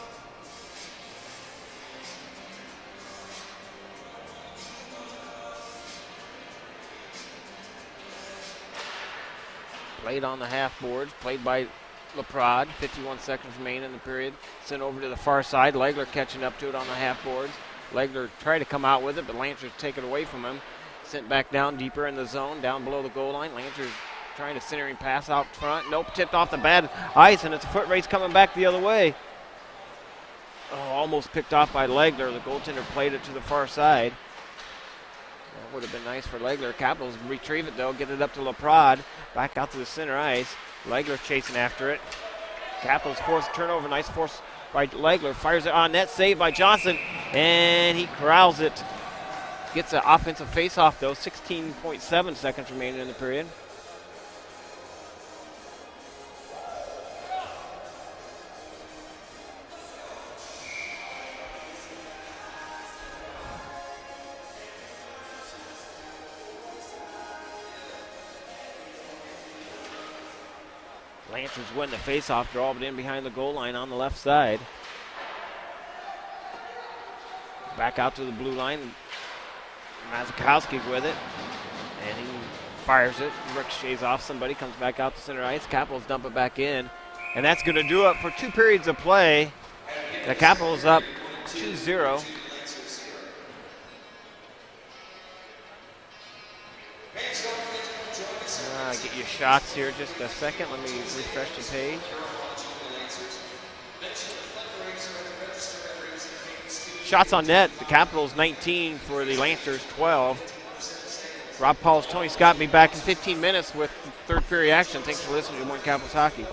Played on the half boards, played by LaPrade. 51 seconds remaining in the period. Sent over to the far side. Legler catching up to it on the half boards. Legler tried to come out with it, but Lancers take it away from him. Sent back down deeper in the zone, down below the goal line. Lancers trying to centering pass out front. Nope, tipped off the bad ice, and it's a foot race coming back the other way. Oh, almost picked off by Legler. The goaltender played it to the far side. That would have been nice for Legler. Capitals retrieve it, though, get it up to LaPrade. Back out to the center ice. Legler chasing after it. Capitals force a turnover. Nice force by Legler. Fires it on net. Saved by Johnson. And he corrals it. Gets an offensive face-off, though. 16.7 seconds remaining in the period. Lancers win the faceoff, draw it in behind the goal line on the left side. Back out to the blue line. Mazikowski with it. And he fires it. Ricochets off somebody, comes back out to center ice. Capitals dump it back in. And that's going to do it for 2 periods of play. The Capitals up 2-0. Get your shots here just a second. Let me refresh the page. Shots on net, the Capitals 19 for the Lancers 12. Rob Pauls, Tony Scott be back in 15 minutes with third period action. Thanks for listening to Moines Capitals Hockey.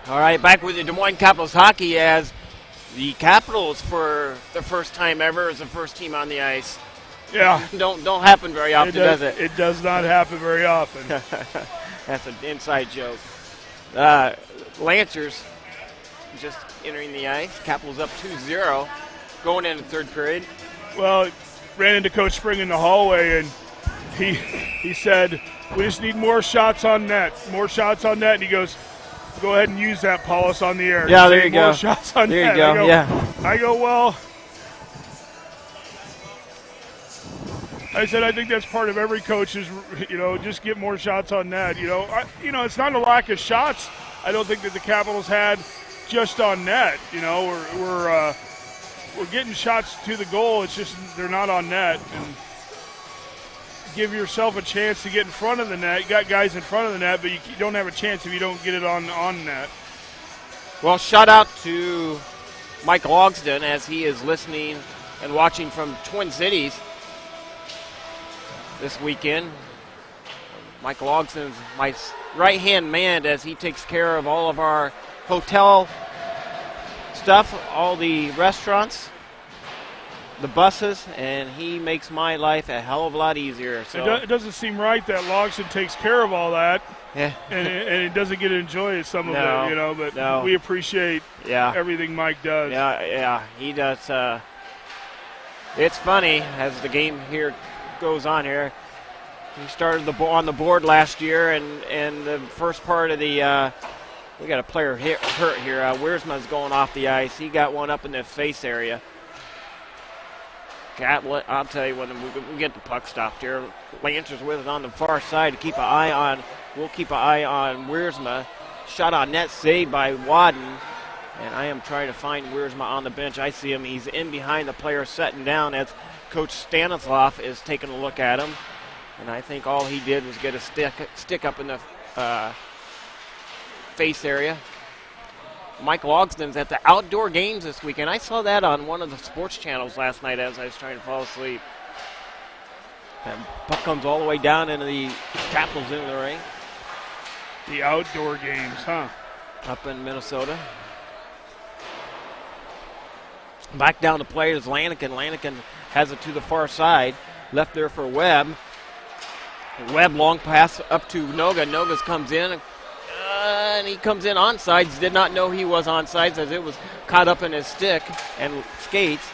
All right, back with the Des Moines Capitals hockey as the Capitals, for the first time ever, is the first team on the ice. Yeah. Don't happen very often, does it? It does not happen very often. That's an inside joke. Lancers just entering the ice. Capitals up 2-0 going into third period. Well, ran into Coach Spring in the hallway, and he said, we just need more shots on net. More shots on net. And he goes, go ahead and use that, Paulus, on the air. Yeah, there you go. More shots on there net. You go. I go, well, I said, I think that's part of every coach's, just get more shots on net. It's not a lack of shots. I don't think that the Capitals had just on net. We're getting shots to the goal. It's just they're not on net. And give yourself a chance to get in front of the net. You got guys in front of the net, but you don't have a chance if you don't get it on net. Well, shout out to Mike Logsdon as he is listening and watching from Twin Cities this weekend. Mike Logsdon's my right-hand man as he takes care of all of our hotel stuff, all the restaurants, the buses, and he makes my life a hell of a lot easier. So it doesn't seem right that Logsdon takes care of all that, yeah, and it doesn't get to enjoy some of it, but no. We appreciate everything Mike does. Yeah, he does. It's funny as the game here goes on here. He started on the board last year, and the first part of the we got a player hurt here. Wiersma's going off the ice. He got one up in the face area. I'll tell you when we get the puck stopped here. Lancers with it on the far side to keep an eye on. We'll keep an eye on Wiersma. Shot on net, saved by Wadden. And I am trying to find Wiersma on the bench. I see him. He's in behind the player setting down as Coach Stanislav is taking a look at him. And I think all he did was get a stick up in the face area. Mike Logsdon's at the outdoor games this weekend. I saw that on one of the sports channels last night as I was trying to fall asleep. And puck comes all the way down into the Capitals into the ring. The outdoor games, huh? Up in Minnesota. Back down to play is Lanigan. Lanigan has it to the far side. Left there for Webb. Webb long pass up to Noga. Noga comes in. And he comes in onsides. Did not know he was onsides as it was caught up in his stick and skates.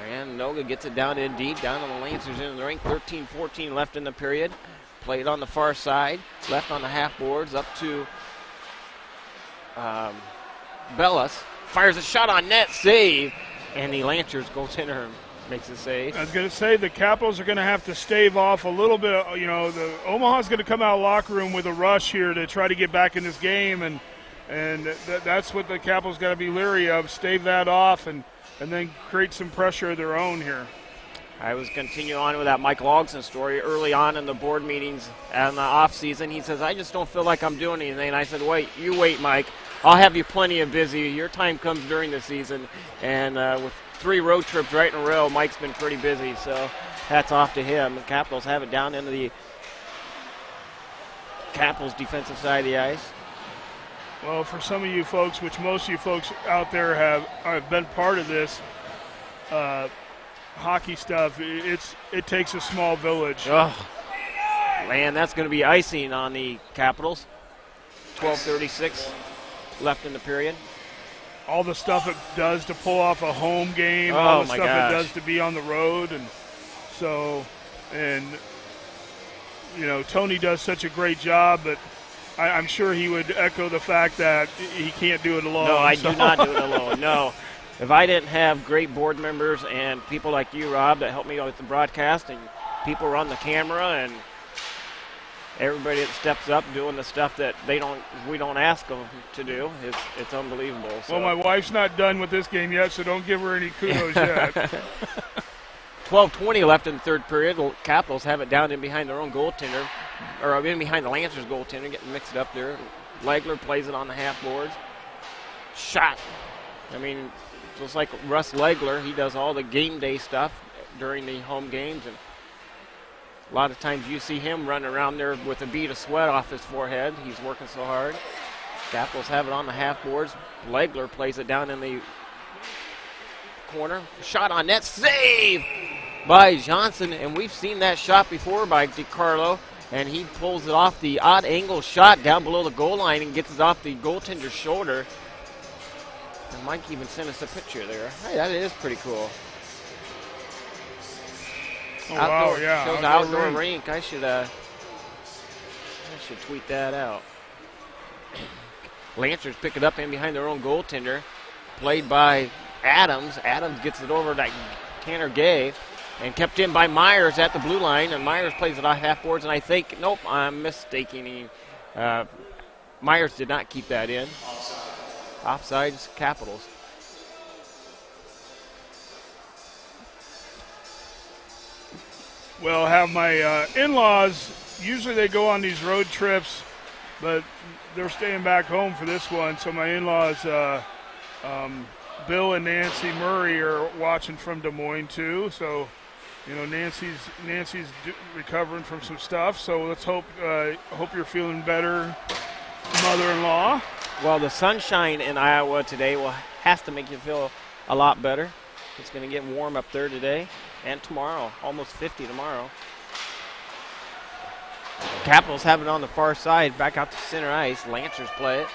And Noga gets it down in deep, down on the Lancers in the ring. 13-14 left in the period. Played on the far side. Left on the half boards up to Bellis. Fires a shot on net, save. And the Lancers goaltender makes a save. I was going to say the Capitals are going to have to stave off a little bit. The Omaha's going to come out of the locker room with a rush here to try to get back in this game, and that's what the Capitals got to be leery of. Stave that off and then create some pressure of their own here. I was continuing on with that Mike Logsdon story early on in the board meetings and the off season. He says, I just don't feel like I'm doing anything. And I said, wait, Mike. I'll have you plenty of busy. Your time comes during the season. And with 3 road trips right in a row, Mike's been pretty busy. So hats off to him. The Capitals have it down into the Capitals defensive side of the ice. Well, for some of you folks, which most of you folks out there have been part of this hockey stuff, it takes a small village. Oh, man, that's going to be icing on the Capitals. 12:36 left in the period. All the stuff it does to pull off a home game, all the stuff it does to be on the road, Tony does such a great job, but I'm sure he would echo the fact that he can't do it alone. No, I do not do it alone. No. If I didn't have great board members and people like you, Rob, that help me with the broadcast, and people run the camera, and everybody that steps up doing the stuff that we don't ask them to do, it's unbelievable. So. Well, my wife's not done with this game yet, so don't give her any kudos yet. 12:20 left in the third period. The Capitals have it down in behind their own goaltender, or in behind the Lancers goaltender, getting mixed up there. Legler plays it on the half boards. Shot. I mean, just like Russ Legler, he does all the game day stuff during the home games. And A lot of times you see him running around there with a bead of sweat off his forehead. He's working so hard. Capitals have it on the half boards. Legler plays it down in the corner. Shot on net, save by Johnson, and we've seen that shot before by DiCarlo, and he pulls it off the odd angle shot down below the goal line and gets it off the goaltender's shoulder. And Mike even sent us a picture there. Hey, that is pretty cool. Oh, wow, yeah. Shows outdoor rink. I should tweet that out. Lancers pick it up in behind their own goaltender. Played by Adams. Adams gets it over to Tanner Gay and kept in by Myers at the blue line. And Myers plays it off half boards. And I think, nope, I'm mistaking. Myers did not keep that in. Offsides, Capitals. Well, have my in-laws, usually they go on these road trips, but they're staying back home for this one. So my in-laws, Bill and Nancy Murray, are watching from Des Moines too. So, you know, Nancy's recovering from some stuff. So let's hope you're feeling better, mother-in-law. Well, the sunshine in Iowa today has to make you feel a lot better. It's going to get warm up there today and tomorrow, almost 50 tomorrow. Capitals have it on the far side, back out to center ice. Lancers play it.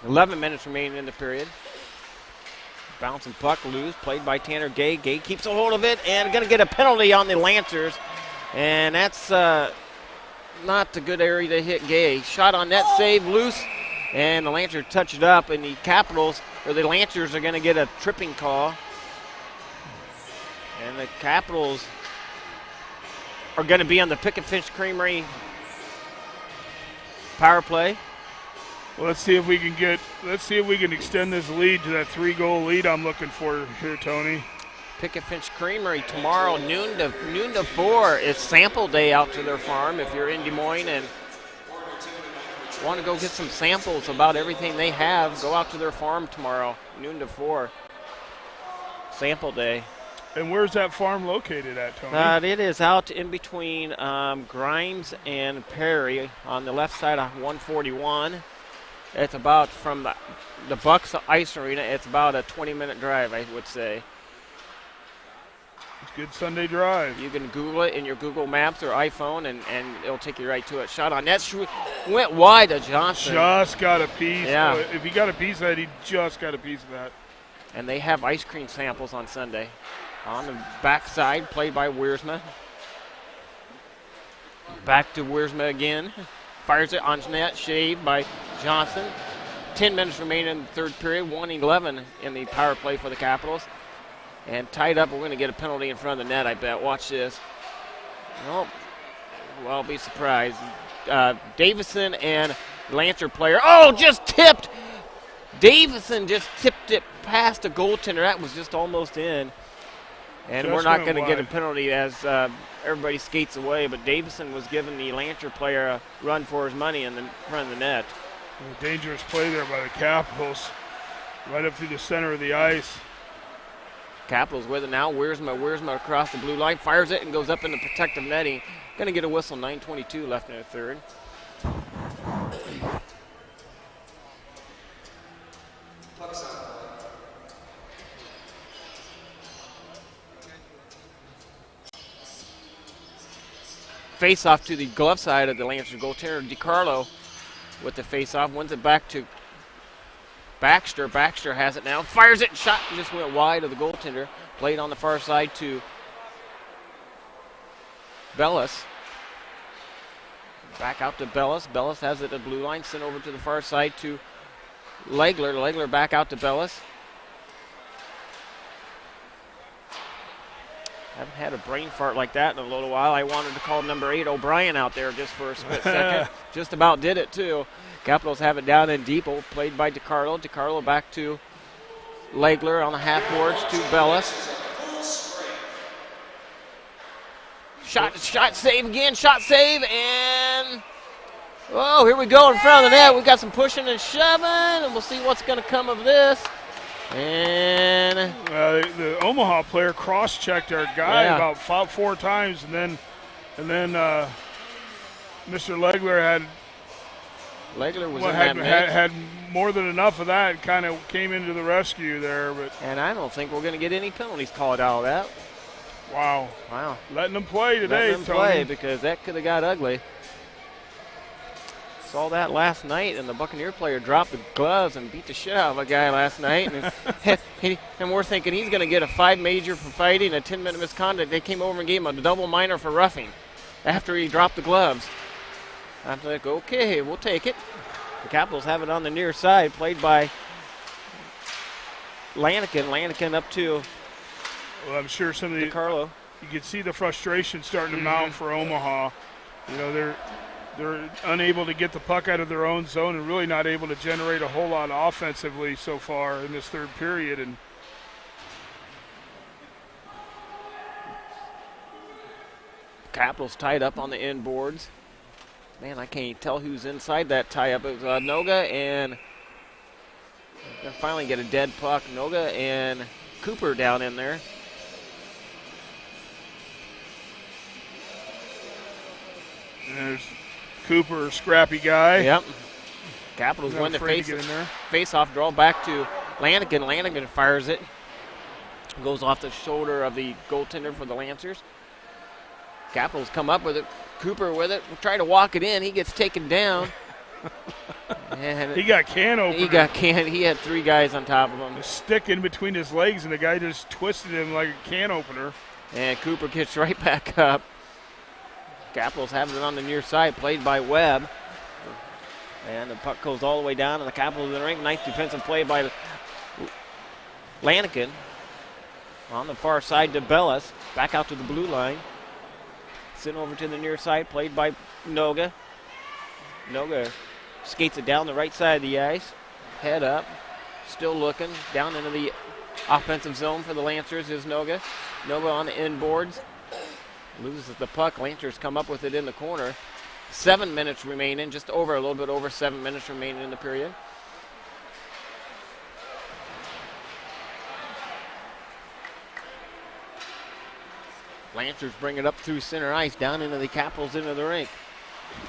11 minutes remaining in the period. Bouncing puck loose, played by Tanner Gay. Gay keeps a hold of it and going to get a penalty on the Lancers. And that's not the good area to hit Gay. Shot on net, save, loose. And the Lancers touch it up, and the Capitals, or the Lancers, are going to get a tripping call. And the Capitals are going to be on the Picket Finch Creamery power play. Well, let's see if we can extend this lead to that 3-goal lead I'm looking for here, Tony. Picket Finch Creamery tomorrow, noon to 4. It's sample day out to their farm. If you're in Des Moines and want to go get some samples about everything they have, go out to their farm tomorrow, noon to 4. Sample day. And where's that farm located at, Tony? It is out in between Grimes and Perry on the left side of 141. It's about from the Bucks Ice Arena. It's about a 20-minute drive, I would say. It's a good Sunday drive. You can Google it in your Google Maps or iPhone, and it'll take you right to it. Shot on net, went wide to Johnson. Just got a piece. Yeah. If he got a piece of that, he just got a piece of that. And they have ice cream samples on Sunday. On the backside, played by Wiersma. Back to Wiersma again. Fires it on net, shaved by Johnson. 10 minutes remaining in the third period. 1:11 in the power play for the Capitals. And tied up, we're going to get a penalty in front of the net, I bet. Watch this. Well, I'll be surprised. Davison and Lancer player. Oh, just tipped. Davison just tipped it past the goaltender. That was just almost in. And we're not going to get a penalty as everybody skates away. But Davison was giving the Lancer player a run for his money in the front of the net. A dangerous play there by the Capitals. Right up through the center of the ice. Capitals with it now. Wiersma across the blue line. Fires it and goes up in the protective netting. Going to get a whistle. 9:22 left in the third. Face off to the glove side of the Lancers goaltender. DiCarlo with the face off. Wins it back to Baxter. Baxter has it now. Fires it. Shot just went wide of the goaltender. Played on the far side to Bellis. Back out to Bellis. Bellis has it at the blue line. Sent over to the far side to Legler. Legler back out to Bellis. Haven't had a brain fart like that in a little while. I wanted to call number 8 O'Brien out there just for a split second. Just about did it, too. Capitals have it down in deep, played by DiCarlo. DiCarlo back to Legler on the half boards to Bellis. Shot save again, shot save, and oh, here we go in front of the net. We've got some pushing and shoving, and we'll see what's going to come of this. And the Omaha player cross-checked our guy about 4 times and then And then Mr. Legler had more than enough of that and kind of came into the rescue there. And I don't think we're going to get any penalties called out of that. Wow. Letting them play today, Letting them play, because that could have got ugly. Saw that last night, and the Buccaneer player dropped the gloves and beat the shit out of a guy last night. And we're thinking he's going to get a 5 major for fighting, a 10-minute misconduct. They came over and gave him a double minor for roughing after he dropped the gloves. I'm like, okay, we'll take it. The Capitals have it on the near side, played by Lanigan. Lanigan up to I'm sure some of DiCarlo. You can see the frustration starting to mount for Omaha. You know, they're unable to get the puck out of their own zone and really not able to generate a whole lot offensively so far in this third period. And Capitals tied up on the end boards. Man, I can't tell who's inside that tie-up. It was Noga and they'll finally get a dead puck. Noga and Cooper down in there. And there's Cooper, scrappy guy. Yep. Capitals win the face-off, draw back to Lanigan. Lanigan fires it. Goes off the shoulder of the goaltender for the Lancers. Capitals come up with it. Cooper with it. We'll try to walk it in. He gets taken down. And he got can opener. He had 3 guys on top of him. A stick in between his legs, and the guy just twisted him like a can opener. And Cooper gets right back up. Capitals have it on the near side, played by Webb. And the puck goes all the way down, and the Capitals in the rink. Nice defensive play by Lanigan. On the far side to Bellis. Back out to the blue line. Sent over to the near side, played by Noga. Noga skates it down the right side of the ice. Head up. Still looking. Down into the offensive zone for the Lancers is Noga. Noga on the end boards. Loses the puck. Lancers come up with it in the corner. 7 minutes remaining, just over, a little bit over 7 minutes remaining in the period. Lancers bring it up through center ice, down into the Capitals, into the rink.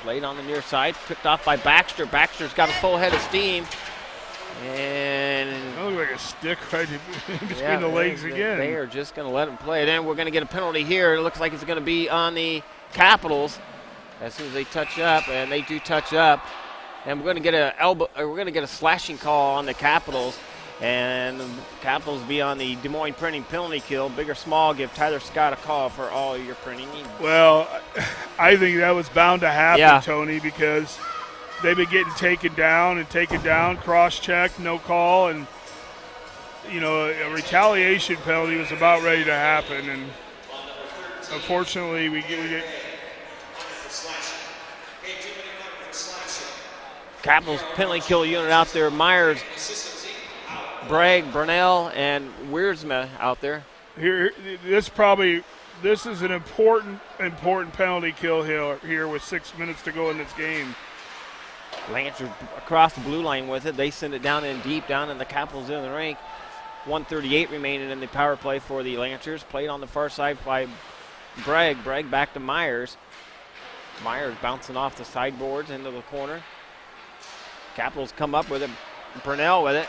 Played on the near side, picked off by Baxter. Baxter's got a full head of steam. And that looks like a stick right in between the legs again. They are just going to let him play. Then we're going to get a penalty here. It looks like it's going to be on the Capitals as soon as they touch up, and they do touch up. And we're going to get a slashing call on the Capitals, and the Capitals be on the Des Moines printing penalty kill. Big or small, give Tyler Scott a call for all your printing needs. Well, I think that was bound to happen, Tony, because they've been getting taken down, cross-checked, no call, and, you know, a retaliation penalty was about ready to happen, and unfortunately we get Capitals penalty kill unit out there. Myers, Bragg, Burnell, and Wiersma out there. This is an important penalty kill here with 6 minutes to go in this game. Lancers across the blue line with it. They send it down in deep, down in the Capitals in the rink. 1:38 remaining in the power play for the Lancers. Played on the far side by Bragg. Bragg back to Myers. Myers bouncing off the sideboards into the corner. Capitals come up with it. Burnell with it.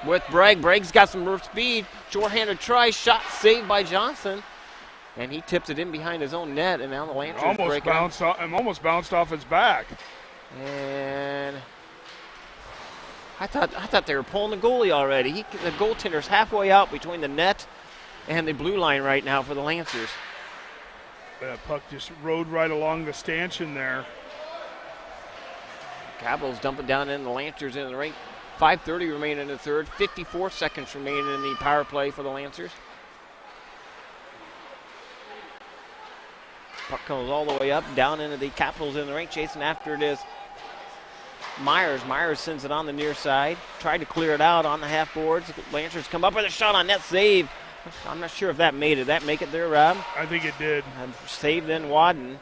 With Bragg. Bragg's got some roof speed. Short-handed try. Shot saved by Johnson. And he tips it in behind his own net, and now the Lancers almost bounced off his back. And I thought they were pulling the goalie already. The goaltender's halfway out between the net and the blue line right now for the Lancers. That puck just rode right along the stanchion there. Capitals dump it down in, the Lancers in the rink. 5:30 remaining in the third. 54 seconds remaining in the power play for the Lancers. Puck comes all the way up, down into the Capitals in the rink. Chasing after it is Myers. Myers sends it on the near side. Tried to clear it out on the half boards. Lancers come up with a shot on net, save. I'm not sure if that made it. That make it there, Rob? I think it did. Saved in Wadden.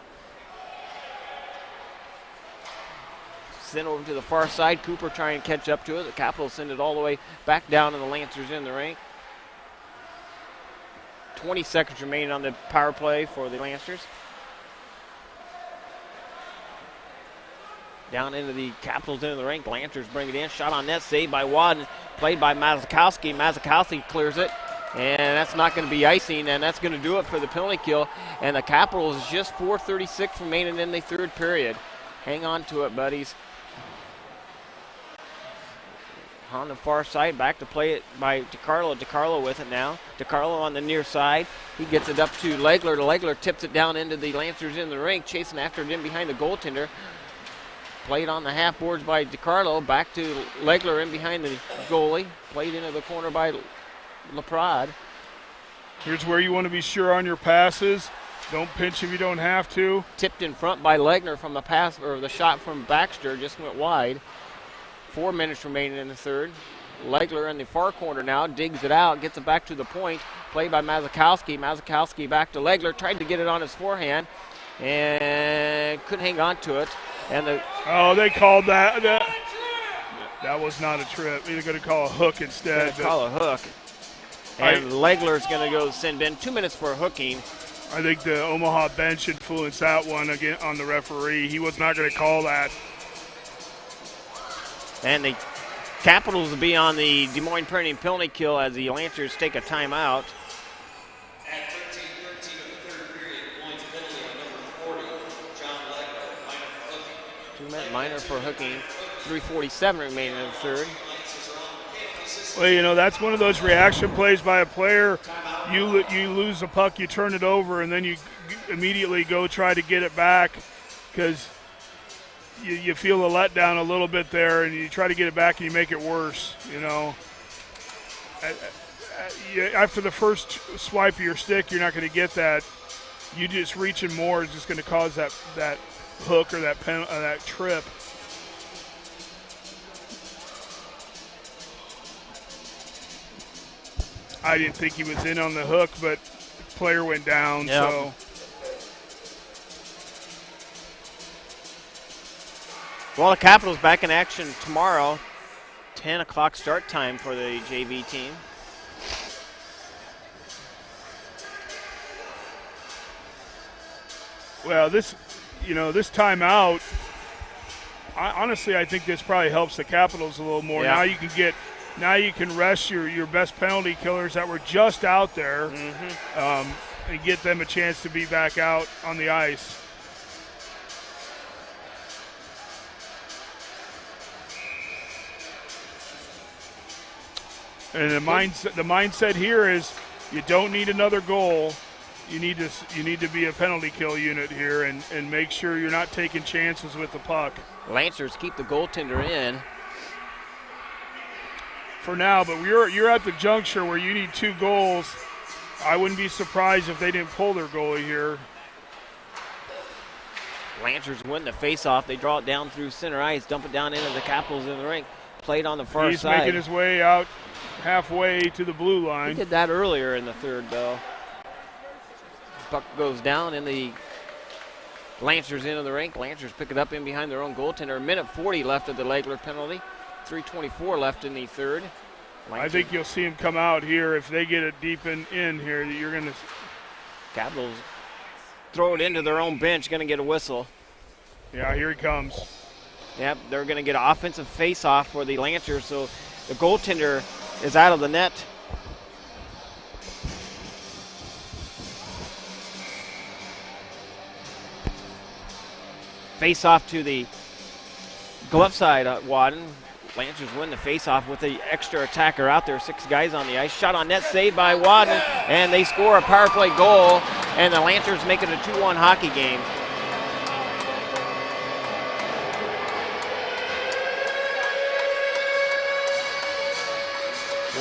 Sent over to the far side. Cooper trying to catch up to it. The Capitals send it all the way back down to the Lancers in the rink. 20 seconds remaining on the power play for the Lancers. down into the Capitals into the rink. Lancers bring it in. Shot on net, saved by Wadden, played by Mazakowski. Mazakowski clears it, and that's not going to be icing, and that's going to do it for the penalty kill. And the Capitals just 4:36 remaining in the third period. Hang on to it, buddies. On the far side, back to play it by DiCarlo. DiCarlo with it now. DiCarlo on the near side. He gets it up to Legler. Legler tips it down into the Lancers in the rink, chasing after it in behind the goaltender. Played on the half boards by DiCarlo. Back to Legler in behind the goalie. Played into the corner by LaPrade. Here's where you want to be sure on your passes. Don't pinch if you don't have to. Tipped in front by Legner from the pass, or the shot from Baxter just went wide. 4 minutes remaining in the third. Legler in the far corner now, digs it out, gets it back to the point. Played by Mazakowski. Mazakowski back to Legler, tried to get it on his forehand, and couldn't hang on to it. And they called that. That was not a trip. They're going to call a hook instead. Call a hook. And Legler's going to go send in 2 minutes for hooking. I think the Omaha bench influenced that one again on the referee. He was not going to call that. And the Capitals will be on the Des Moines printing penalty kill as the Lancers take a timeout. At 13:13 of the third period, Moines penalty on number 40, John Legler, minor for hooking. 2-minute minor for hooking. 3:47 remaining in the third. Well, that's one of those reaction plays by a player. You lose the puck, you turn it over, and then you immediately go try to get it back because you feel a letdown a little bit there, and you try to get it back and you make it worse, After the first swipe of your stick, you're not going to get that. You just reaching more is just going to cause that hook or that trip. I didn't think he was in on the hook, but the player went down, yep. So. Well, the Capitals back in action tomorrow. 10 o'clock start time for the JV team. Well, this timeout, honestly, I think this probably helps the Capitals a little more. Yeah. Now you can rest your best penalty killers that were just out there, and get them a chance to be back out on the ice. And the mindset here is you don't need another goal. You need to be a penalty kill unit here and make sure you're not taking chances with the puck. Lancers keep the goaltender in. For now, but you're at the juncture where you need 2 goals. I wouldn't be surprised if they didn't pull their goalie here. Lancers win the face-off. They draw it down through center ice, dump it down into the Capitals in the rink. Played on the far side. He's making his way out halfway to the blue line. He did that earlier in the third, though. Puck goes down, and the Lancers into the rink. Lancers pick it up in behind their own goaltender. 1:40 left of the Legler penalty. 3:24 left in the third. I think you'll see him come out here if they get it deep in here. You're going to. Capitals throw it into their own bench. Going to get a whistle. Yeah, here he comes. Yep, they're going to get an offensive face-off for the Lancers. So the goaltender is out of the net. Face-off to the glove side at Wadden. Lancers win the face-off with the extra attacker out there. 6 guys on the ice. Shot on net, saved by Wadden, and they score a power play goal, and the Lancers make it a 2-1 hockey game.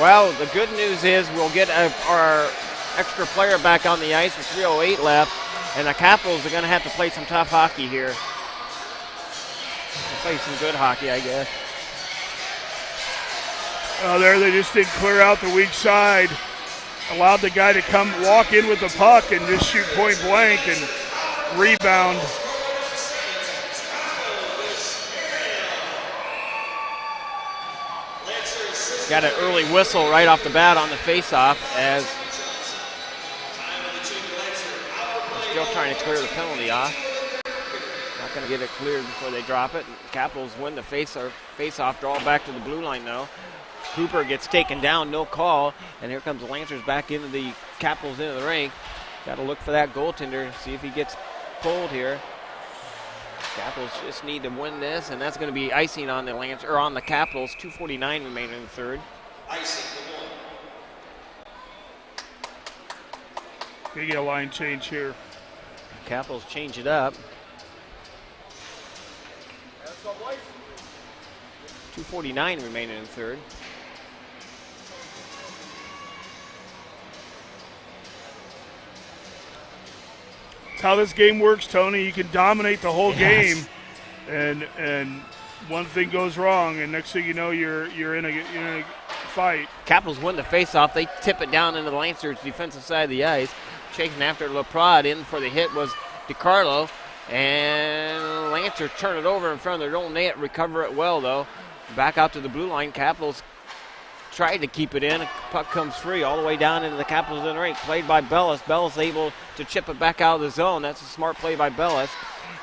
Well, the good news is we'll get our extra player back on the ice with 3:08 left, and the Capitals are going to have to play some tough hockey here. They'll play some good hockey, I guess. There they just didn't clear out the weak side. Allowed the guy to walk in with the puck and just shoot point blank and rebound. Got an early whistle right off the bat on the face-off as they're still trying to clear the penalty off. Got Not going to get it cleared before they drop it. Capitals win the face-off, draw back to the blue line now. Cooper gets taken down, no call, and here comes the Lancers back into the Capitals into the rink. Got to look for that goaltender, see if he gets pulled here. Capitals just need to win this, and that's going to be icing on the on the Capitals. 2:49 remaining in the third. Icing the They get a line change here. Capitals change it up. 2:49 remaining in the third. That's how this game works, Tony. You can dominate the whole Yes. game, and one thing goes wrong, and next thing you know, you're in a fight. Capitals win the faceoff. They tip it down into the Lancers' defensive side of the ice. Chasing after LaPrade. In for the hit was DiCarlo. And Lancers turn it over in front of their own net. Recover it well, though. Back out to the blue line. Capitals tried to keep it in. Puck comes free all the way down into the Capitals in the rink. Played by Bellis. Bellis able to chip it back out of the zone. That's a smart play by Bellis.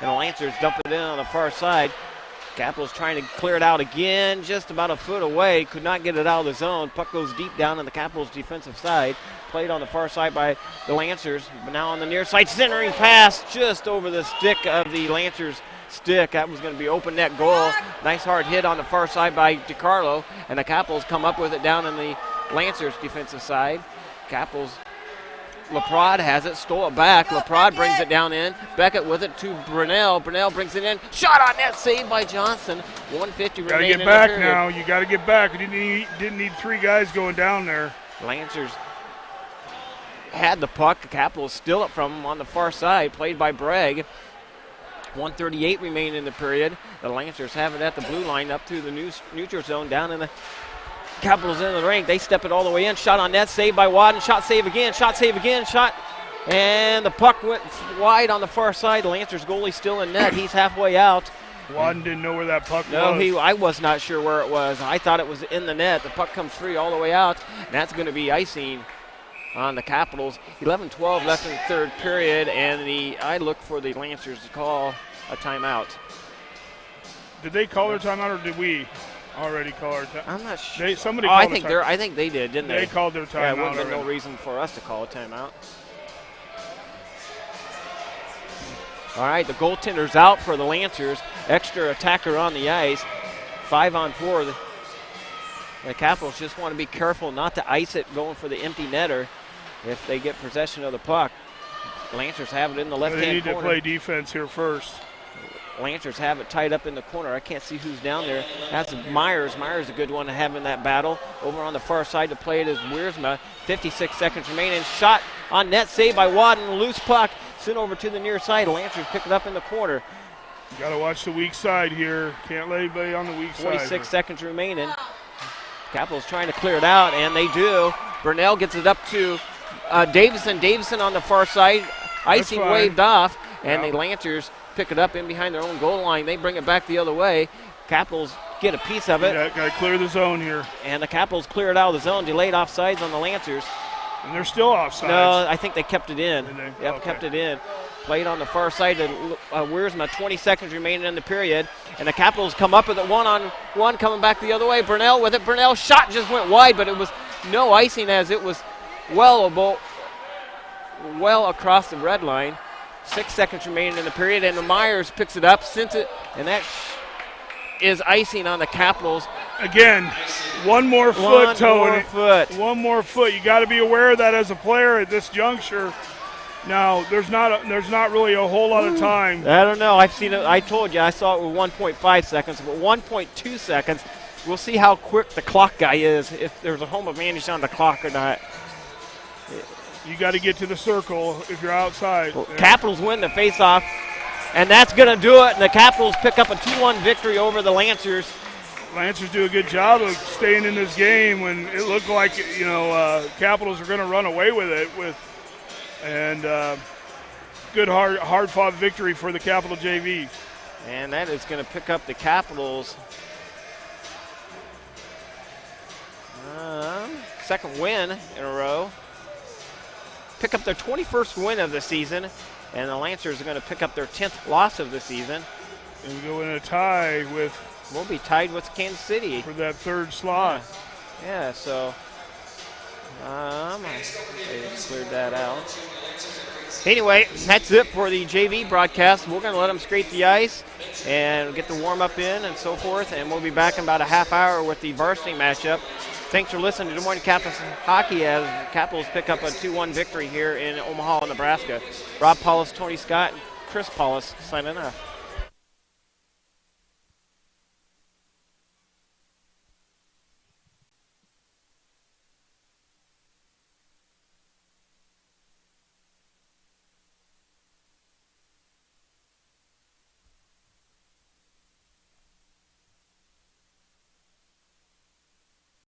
And the Lancers dump it in on the far side. Capitals trying to clear it out again, just about a foot away. Could not get it out of the zone. Puck goes deep down in the Capitals' defensive side. Played on the far side by the Lancers, but now on the near side, centering pass just over the stick of the Lancers' stick. That was going to be open net goal. Nice hard hit on the far side by DiCarlo, and the Capitals come up with it down in the Lancers' defensive side. Capitals, LaPrade has it, stole it back. LaPrade brings it down in. Beckett with it to Brunel. Brunel brings it in. Shot on net, saved by Johnson. 150 Got to remaining get back in the period. now. You got to get back. You didn't need three guys going down there. Lancers had the puck. The Capitals still up from him on the far side, played by Bragg. 1:38 remaining in the period. The Lancers have it at the blue line up through the neutral zone down in the Capitals in the rink. They step it all the way in. Shot on net, saved by Wadden. Shot, save again. Shot, save again. Shot. And the puck went wide on the far side. The Lancers goalie still in net. He's halfway out. Wadden didn't know where that puck was. No, I was not sure where it was. I thought it was in the net. The puck comes free all the way out. And that's going to be icing on the Capitals. 11-12 left in the third period, and I look for the Lancers to call a timeout. Did they call their timeout, or did we already call our timeout? I'm not sure. Somebody called I think they did, didn't they? They called their timeout. Yeah, it wouldn't have been no already. reason for us to call a timeout. All right, the goaltender's out for the Lancers. Extra attacker on the ice. 5-on-4. The Capitals just want to be careful not to ice it going for the empty netter if they get possession of the puck. Lancers have it in the left-hand corner. They need to play defense here first. Lancers have it tied up in the corner. I can't see who's down there. That's Myers. Myers a good one to have in that battle. Over on the far side to play it is Wiersma. 56 seconds remaining. Shot on net, saved by Wadden. Loose puck sent over to the near side. Lancers pick it up in the corner. You got to watch the weak side here. Can't let anybody on the weak side. 46 seconds remaining. Capitals trying to clear it out, and they do. Burnell gets it up to Davison. Davison on the far side. Icing waved off, and the Lancers pick it up in behind their own goal line. They bring it back the other way. Capitals get a piece of it. Yeah, got to clear the zone here. And the Capitals clear it out of the zone. Delayed offsides on the Lancers. And they're still offsides. No, I think they kept it in. Yep, Okay. kept it in. Played on the far side to Wiersma. 20 seconds remaining in the period. And the Capitals come up with it one-on-one, coming back the other way. Burnell with it. Burnell shot just went wide, but it was no icing as it was well across the red line. 6 seconds remaining in the period, and the Myers picks it up, sends it, and that is icing on the Capitals. Again, one more foot, Tony. One more foot. You got to be aware of that as a player at this juncture. Now, there's not really a whole lot of time. I don't know. I've seen it. I told you I saw it with 1.5 seconds, but 1.2 seconds. We'll see how quick the clock guy is, if there's a home advantage on the clock or not. You got to get to the circle if you're outside. Well, Capitals win the faceoff, and that's going to do it. And the Capitals pick up a 2-1 victory over the Lancers. Lancers do a good job of staying in this game when it looked like Capitals are going to run away with it. Good hard-fought victory for the Capital JV. And that is going to pick up the Capitals' second win in a row. Pick up their 21st win of the season, and the Lancers are going to pick up their 10th loss of the season. And we go in a tie with We'll be tied with Kansas City. for that third slot. Yeah, so I cleared that out. Anyway, that's it for the JV broadcast. We're going to let them scrape the ice and get the warm-up in and so forth, and we'll be back in about a half hour with the varsity matchup. Thanks for listening to Des Moines Capitals Hockey as the Capitals pick up a 2-1 victory here in Omaha, Nebraska. Rob Paulus, Tony Scott, and Chris Paulus signing off.